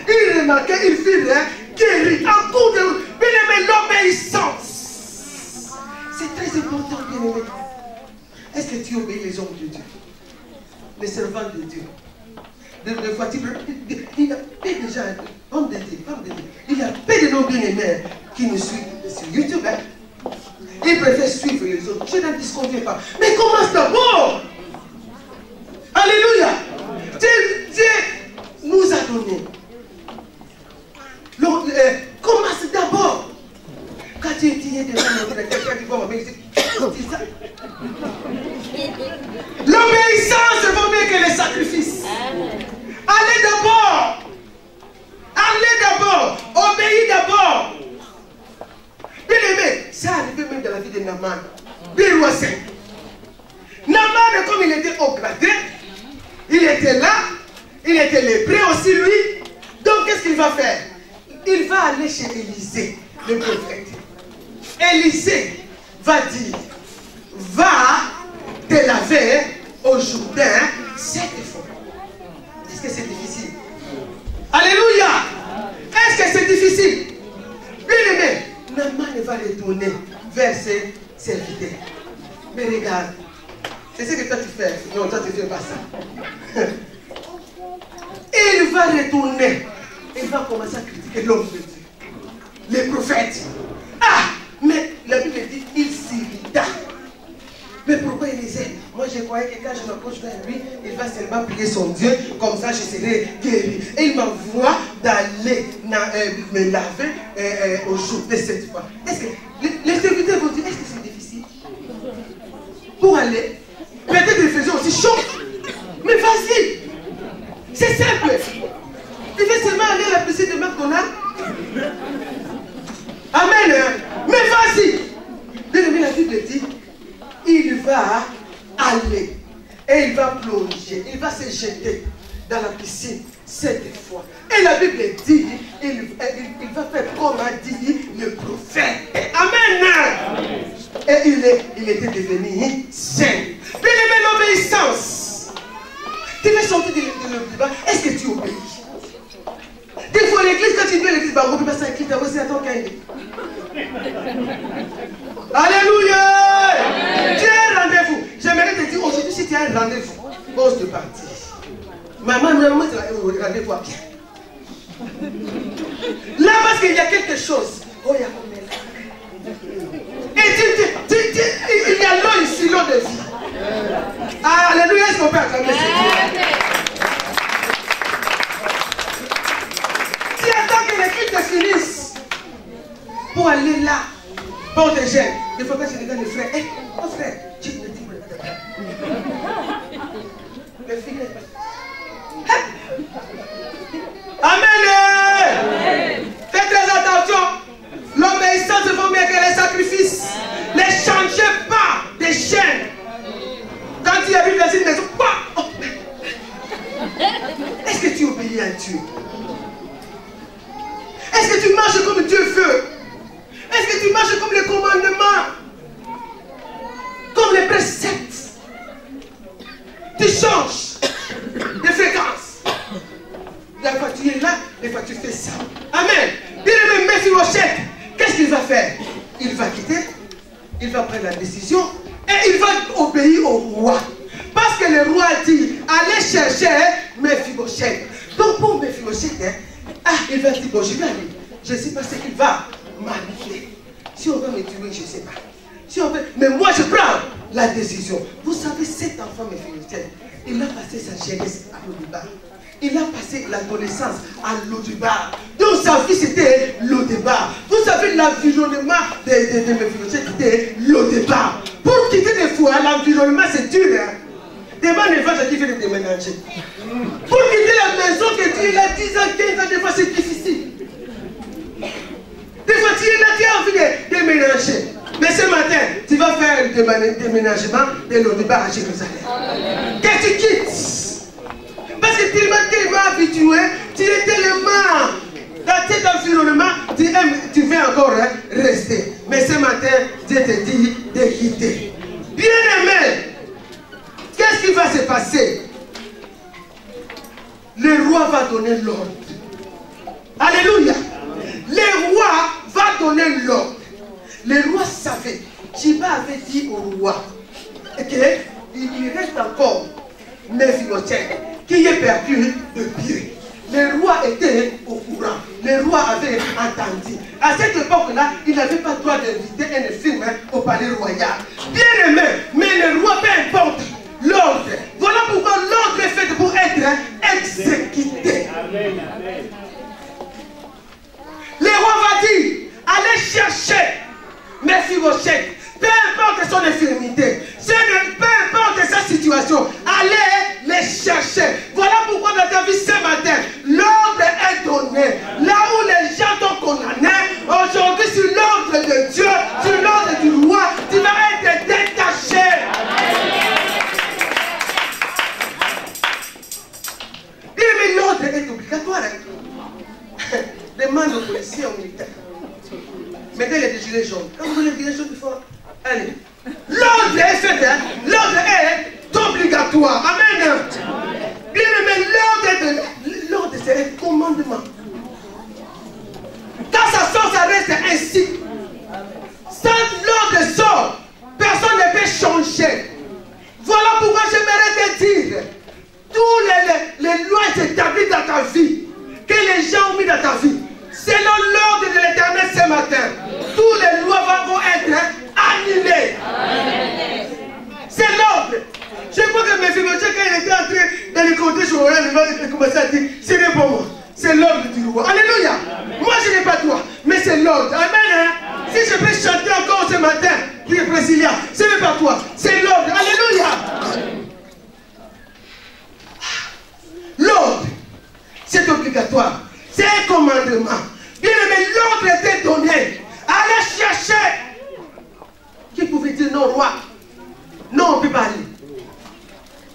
B: ils remarquaient, ils furent guéris. En cours de route, bien aimé, l'obéissance. C'est très important, bien aimé. Est-ce que tu obéis les hommes de Dieu? Les servants de Dieu. Des fois, il y a peu de gens, hommes de Dieu, femmes de Dieu. Il y a peu de nos bien-aimés qui nous suivent sur YouTube. Hein? Ils préfèrent suivre les autres. Je n'en disconviens pas. Mais commence d'abord. Alléluia. Dieu nous a donné. Commence d'abord. Quand tu es devant quelqu'un qui va m'obéir, dis ça. L'obéissance vaut mieux que les sacrifices. Allez d'abord. Allez d'abord. Obéis d'abord. Bien aimé, ça arrivé même dans la vie de Naaman. Bien roi-saint. Naaman, comme il était au gradé, il était là, il était lépreux aussi lui. Donc qu'est-ce qu'il va faire? Il va aller chez Élisée, le prophète. Élisée va dire, va te laver au Jourdain 7 fois. Est-ce que c'est difficile? Alléluia. Est-ce que c'est difficile? Bien aimé, Naaman va retourner vers ses serviteurs. Mais regarde, c'est ce que toi tu fais. Non, toi tu ne fais pas ça. Il va retourner. Il va commencer à critiquer l'homme de Dieu. Les prophètes. Ah, mais la Bible pourquoi il les aime? Moi, je croyais que quand je m'approche vers lui, il va seulement prier son Dieu, comme ça je serai guéri. Et il m'envoie d'aller me laver au jour de cette fois. Est-ce que les serviteurs vont dire, est-ce que c'est difficile? Pour aller, peut-être il faisait aussi chaud. Mais vas-y, c'est simple. Il fait seulement aller à la piscine de McDonald's. Amen. Mais vas-y. La Bible dit, il va aller et il va plonger, il va se jeter dans la piscine 7 fois. Et la Bible dit, il va faire comme a dit le prophète. Amen. Et il était devenu saint. Puis il met l'obéissance. Tu veux sortir de l'obéissance. Est-ce que tu obéis? Des fois l'église, quand tu viens à l'église, c'est à ton cahier. Alléluia. Tu as un rendez-vous. J'aimerais te dire aujourd'hui, si tu as un rendez-vous, ose de partir. Maman, tu as un rendez-vous à bien. Là, parce qu'il y a quelque chose. Oh, il y a comme et il y a l'eau ici, l'eau de vie. Alléluia, est-ce qu'on peut acclamer Dieu? Tu attends que les culte se finissent pour aller là, pour te gêner. Il faut que tu regardes les frères. Eh, mon frère, tu me dis, le filet. Amen. Faites très attention. L'obéissance vaut mieux que les sacrifices. Ne changez pas de chaîne. Quand il habite dans une maison, est-ce que tu obéis à Dieu? Est-ce que tu marches comme Dieu veut? Est-ce que tu marches comme les commandements? Comme les préceptes? Tu changes de fréquence. La fois tu es là, des fois tu fais ça. Amen. Bien-aimé Mephibosheth, qu'est-ce qu'il va faire? Il va quitter, il va prendre la décision et il va obéir au roi. Parce que le roi dit, allez chercher Mephibosheth. Donc pour Mephibosheth, il va dire, bon, je vais aller. Je ne sais pas ce qu'il va manipuler. Si on va me tuer, je ne sais pas. Si on veut, mais moi, je prends la décision. Vous savez, cet enfant Mephibosheth, il a passé sa jeunesse à Lo-Debar. Il a passé l'adolescence à Lo-Debar. Donc sa vie, c'était Lo-Debar. Vous savez, l'environnement de Mephibosheth, c'était Lo-Debar. Pour quitter des fois, l'environnement, c'est dur. Hein? Demande les vaches qui veulent déménager. Pour quitter la maison que tu es là 10 ans, 15 ans, des fois c'est difficile. Des fois tu es là, tu as envie de déménager. Mais ce matin, tu vas faire le déménagement de Lo-Debar à Jérusalem. Que tu quittes. Parce que tellement habitué, tu es tellement dans cet environnement, tu veux encore rester. Mais ce matin, Dieu te dit de quitter. Bien aimé. Qu'est-ce qui va se passer? Le roi va donner l'ordre. Alléluia. Le roi va donner l'ordre. Le roi savait. Jiba avait dit au roi qu'il lui reste encore Mephibosheth qui est perdu de pied. Le roi était au courant. Le roi avait entendu. À cette époque-là, il n'avait pas le droit d'inviter un film au palais royal. Bien aimé, mais le roi, peu importe. L'ordre. Voilà pourquoi l'ordre est fait pour être exécuté. Amen. Le roi va dire, allez chercher Mephibosheth. Peu importe son infirmité, peu importe sa situation, allez les chercher. Voilà pourquoi dans ta vie ce matin, l'ordre est donné. Là où les gens t'ont condamné, aujourd'hui sur l'ordre de Dieu, sur l'ordre du roi, tu vas être détaché. Mais l'ordre est obligatoire. Demande aux policiers, aux militaires. Mettez les gilets jaunes. Quand vous voulez les gilets jaunes, il faut. Allez. L'ordre est fait. L'ordre est obligatoire. Amen. Bien aimé, l'ordre c'est un commandement. Quand ça sort, ça reste ainsi. Sans l'ordre sort, personne ne peut changer. Voilà pourquoi j'aimerais te dire. Tous les lois établies dans ta vie, que les gens ont mis dans ta vie, selon l'ordre de l'Éternel ce matin, tous les lois vont être annulées. C'est les cortèges royaux vont commencer à dire, ce n'est pas moi, c'est l'ordre du roi. Alléluia. Moi je n'ai pas droit, mais c'est l'ordre. Amen. Hein? Si je peux chanter encore ce matin, qui est brésilien, ce n'est pas toi, c'est l'ordre. Alléluia. L'ordre, c'est obligatoire, c'est un commandement. Bien aimé, l'ordre était donné. Allez chercher. Qui pouvait dire non, roi? Non, on ne peut pas aller.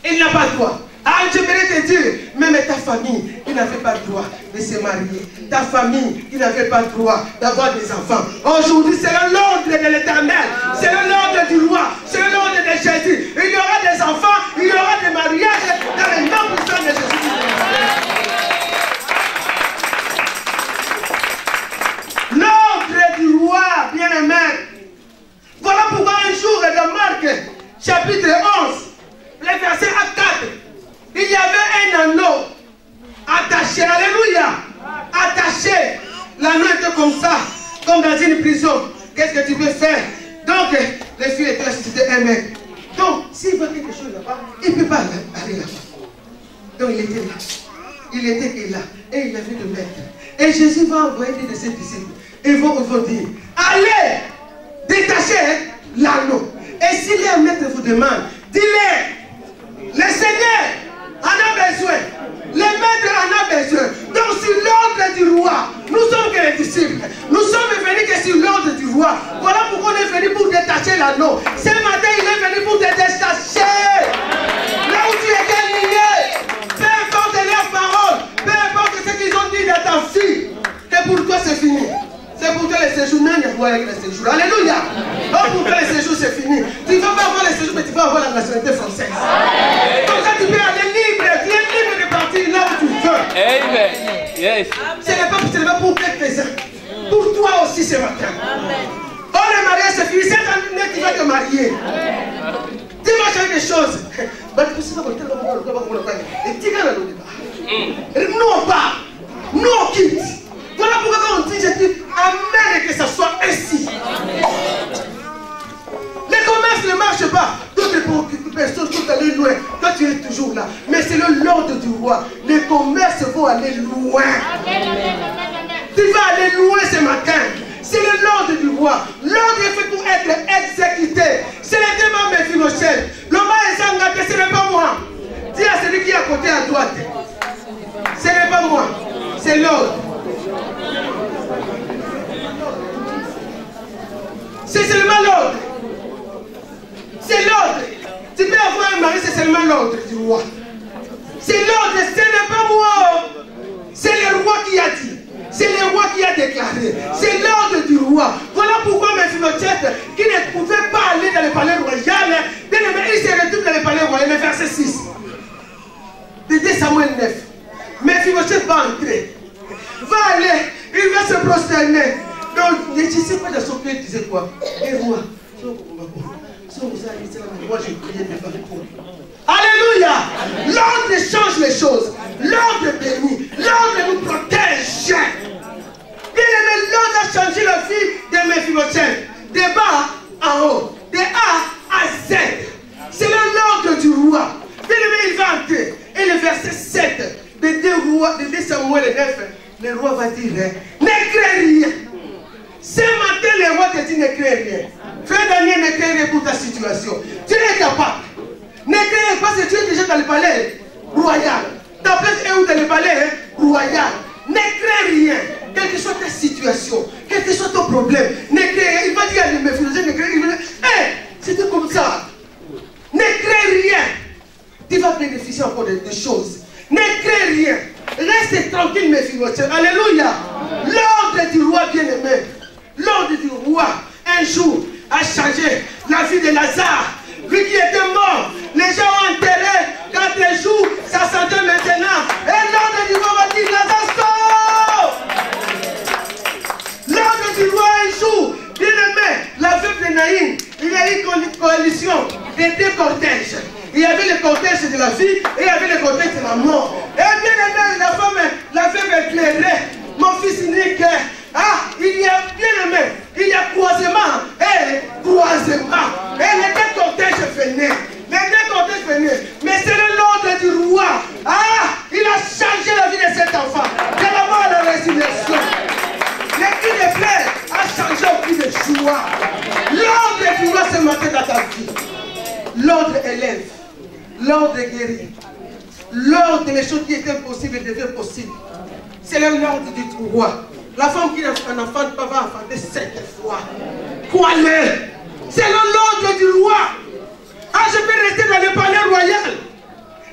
B: Il n'a pas le droit. Ah, j'aimerais te dire, même ta famille, il n'avait pas le droit de se marier. Ta famille, il n'avait pas le droit d'avoir des enfants. Aujourd'hui, c'est l'ordre de l'Éternel. C'est l'ordre du roi. C'est l'ordre de Jésus. Il y aura des enfants, il y aura des mariages dans le nom puissant de Jésus. L'ordre du roi, bien-aimé. Voilà pourquoi un jour, dans Marc, chapitre 11, le verset 4, il y avait un anneau attaché, alléluia, attaché. L'anneau était comme ça, comme dans une prison. Qu'est-ce que tu peux faire? Donc, les filles étaient là, c'était un mec. Donc, s'il veut quelque chose là-bas, il ne peut pas aller là-bas. Donc, il était là. Il était là. Et il avait le maître. Et Jésus va envoyer des de ses disciples. Ils vont dire, allez, détachez l'anneau. Et si le maître vous demande, dis-le, le Seigneur en a besoin. Le maître en a besoin. Donc sur l'ordre du roi, nous sommes que les disciples. Nous sommes venus que sur l'ordre du roi. Voilà pourquoi on est venu pour détacher l'anneau. Ce matin, il est venu pour te détacher. Là où tu étais lié, peu importe leurs paroles, peu importe ce qu'ils ont dit de ta fille, que pour toi c'est fini. C'est pour toi les séjours, non, il y a avec les séjours. Alléluia. Donc pour toi les séjours c'est fini. Tu ne vas pas avoir les séjours, mais tu vas avoir la nationalité française. Donc ça tu peux aller libre, tu es libre de partir là où tu veux.
D: Amen. Yes.
B: Ce n'est pas pour quelques-uns. Pour toi aussi ce matin. Oh le mariage c'est fini, cette année tu vas te marier. Tu vas changer des choses. Et tu gagnes le débat. Nous on part. Nous on quitte. Voilà pourquoi quand on dit, je dis, amen et que ça soit ainsi. Les commerces ne marchent pas. D'autres personnes sont allées loin. Toi tu es toujours là. Mais c'est l'ordre du roi. Les commerces vont aller loin. Tu vas aller loin ce matin. C'est l'ordre du roi. L'ordre est fait pour être exécuté. C'est le démon Mephibosheth. L'homme est engagé, ce n'est pas moi. Dis à celui qui est à côté à droite. Ce n'est pas moi. C'est l'ordre. C'est seulement l'ordre. C'est l'ordre. Tu peux avoir un mari, c'est seulement l'ordre du roi. C'est l'ordre, ce n'est pas moi. C'est le roi qui a dit. C'est le roi qui a déclaré. C'est l'ordre du roi. Voilà pourquoi Mephibosheth, qui ne pouvait pas aller dans le palais royal, il se retrouve dans le palais royal, le verset 6. De 2 Samuel 9. Mephibosheth va entrer. Va aller, il va se prosterner. Donc, je ne sais pas dans son cœur, il disait quoi? Et roi, moi je priais devant toi. Alléluia! L'ordre change les choses. L'ordre bénit. L'ordre nous protège. Bien aimé, l'ordre a changé la vie de Mephibosheth. De bas en haut. De A à Z. C'est l'ordre du roi. Bien aimé, il va entrer. Et le verset 7 de 2 Samuel 9, le roi va dire, ne crée rien. Ce matin, le roi te dit, ne crée rien. Frère Daniel, ne crée rien pour ta situation. Tu es capable. Ne crée rien parce que tu es déjà dans le palais royal. Ta place est où dans le palais royal. Ne crée rien. Quelle que soit ta situation, quel que soit ton problème, ne crée rien. Il va dire à Mephibosheth, ne crée rien. C'était comme ça. Ne crée rien. Tu vas bénéficier encore de choses. Ne crée rien. Reste tranquille, Mephibosheth. Alléluia. L'ordre du roi bien-aimé. L'ordre du roi, un jour, a changé la vie de Lazare. Lui qui était mort, les gens ont enterré 4 jours, sa santé maintenant. Et l'ordre du roi va dire, Lazare sort. L'ordre du roi, un jour, bien-aimé, la veuve de Naïm, il y a eu une coalition de 2 cortèges. Il y avait le cortège de la vie et il y avait le cortège de la mort. Et bien aimé, la femme, la veuve éclairée, mon fils unique, il y a bien aimé, il y a croisement et croisement. Et les 2 cortèges venaient. Les 2 cortèges venaient. Mais c'est l'ordre du roi. L'ordre des choses qui étaient possibles deviennent possibles. C'est l'ordre du roi. La femme qui n'enfante pas va enfanter 7 fois. Croyez. C'est l'ordre du roi. Ah, je peux rester dans le palais royal.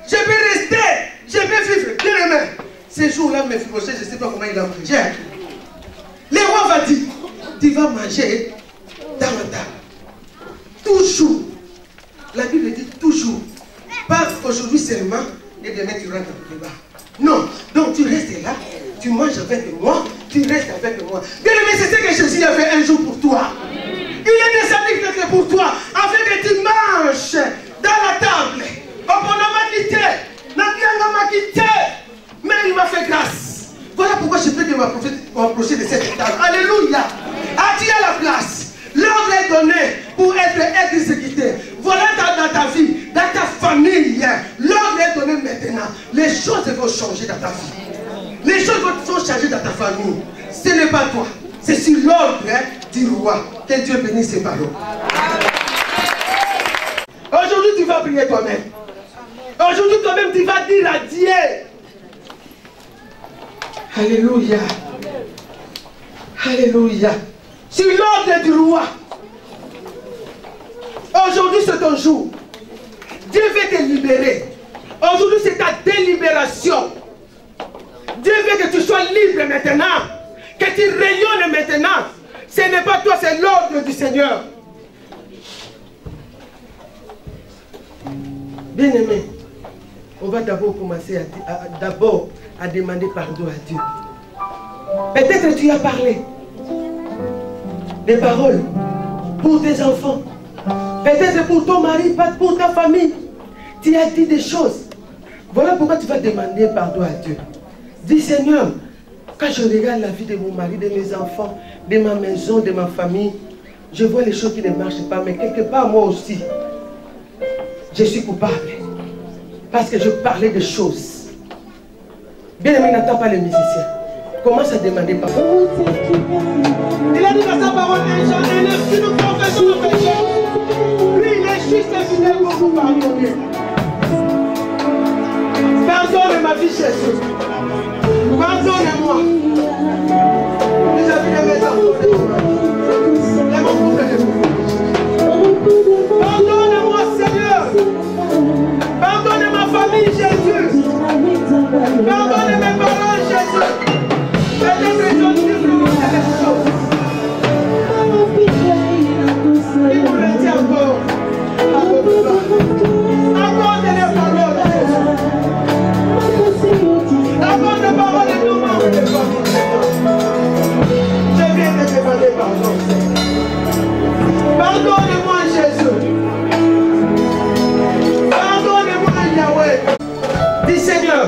B: Je peux rester. Je peux vivre. Bien aimé. Ces jours-là, mes frères, je ne sais pas comment il a mangé. Le roi va dire, tu vas manger dans la table. Toujours. La Bible dit toujours. Pas aujourd'hui seulement et demain tu rentres dans le débat. Non. Donc tu restes là, tu manges avec moi, tu restes avec moi. Bien aimé, c'est ce que Jésus a fait un jour pour toi. Il est descendu quelque pour toi, afin que tu manges dans la table. Mais il m'a fait grâce. Voilà pourquoi je peux m'approcher de cette table. Alléluia. Ah, tu as la place. L'ordre est donné pour être exécuté. Voilà dans ta vie, dans ta famille. L'ordre est donné maintenant. Les choses vont changer dans ta vie. Les choses vont changer dans ta famille. Ce n'est pas toi. C'est sur l'ordre du roi. Que Dieu bénisse ses paroles. Aujourd'hui, tu vas prier toi-même. Aujourd'hui, toi-même, tu vas dire à Dieu. Alléluia. Alléluia. Sur l'ordre du roi. Aujourd'hui, c'est ton jour. Dieu veut te libérer. Aujourd'hui, c'est ta délibération. Dieu veut que tu sois libre maintenant. Que tu rayonnes maintenant. Ce n'est pas toi, c'est l'ordre du Seigneur. Bien-aimé, on va d'abord commencer à demander pardon à Dieu. Peut-être que tu as parlé des paroles pour tes enfants. Peut-être pour ton mari, pas pour ta famille. Tu as dit des choses. Voilà pourquoi tu vas demander pardon à Dieu. Dis Seigneur, quand je regarde la vie de mon mari, de mes enfants, de ma maison, de ma famille, je vois les choses qui ne marchent pas, mais quelque part moi aussi, je suis coupable. Parce que je parlais de choses. Bien aimé, n'attends pas les musiciens. Commence à demander pardon. Il a dit dans sa parole, un Jean 1, si nous confessons nos péchés, lui il est juste et fidèle pour nous pardonner. Pardonne ma vie, Jésus. Pardonne-moi. Vous avez mes enfants, les mon couple, pardonne-moi, Seigneur. Pardonne ma famille, Jésus. Pardonne mes parents, Jésus. Peut-être que je dis quelque chose. Il vous le dit encore. Accorde les paroles, Jésus. Accorde les paroles de nos membres de famille, Seigneur. Je viens de te demander pardon, Seigneur. Pardonne-moi, Jésus. Pardonne-moi, Yahweh. Dis Seigneur,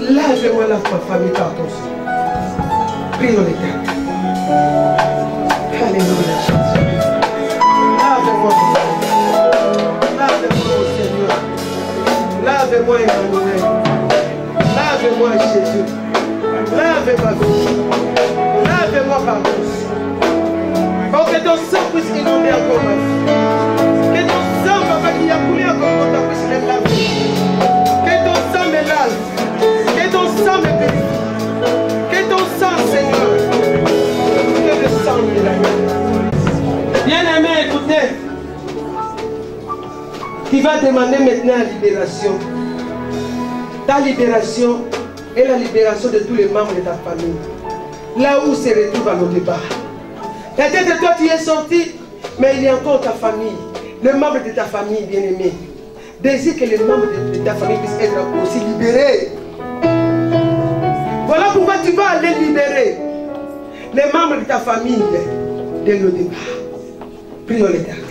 B: lave-moi la famille par ton sang. Prions l'Éternel. Alléluia, Jésus. Lave-moi, lave-moi, Seigneur. Lave-moi, Emmanuel. Lave-moi, Jésus. Lave ma vie. Lave-moi par ton sang. Oh, que ton sang puisse inonder encore ma vie. Que ton sang, papa, qui a coulé encore mon temps, puisse me laver. Que ton sang me lave. Que ton sang me purifie. Que ton sang, Seigneur. Que le sang me lave. Bien-aimé, écoutez. Tu vas demander maintenant la libération. Ta libération est la libération de tous les membres de ta famille. Là où se retrouve à nos départ. Peut-être que toi tu es sorti, mais il y a encore ta famille. Le membre de ta famille bien-aimé. Désire que les membres de ta famille puissent être aussi libérés. Voilà pourquoi tu vas aller libérer les membres de ta famille de nos départ. Prions l'Éternel.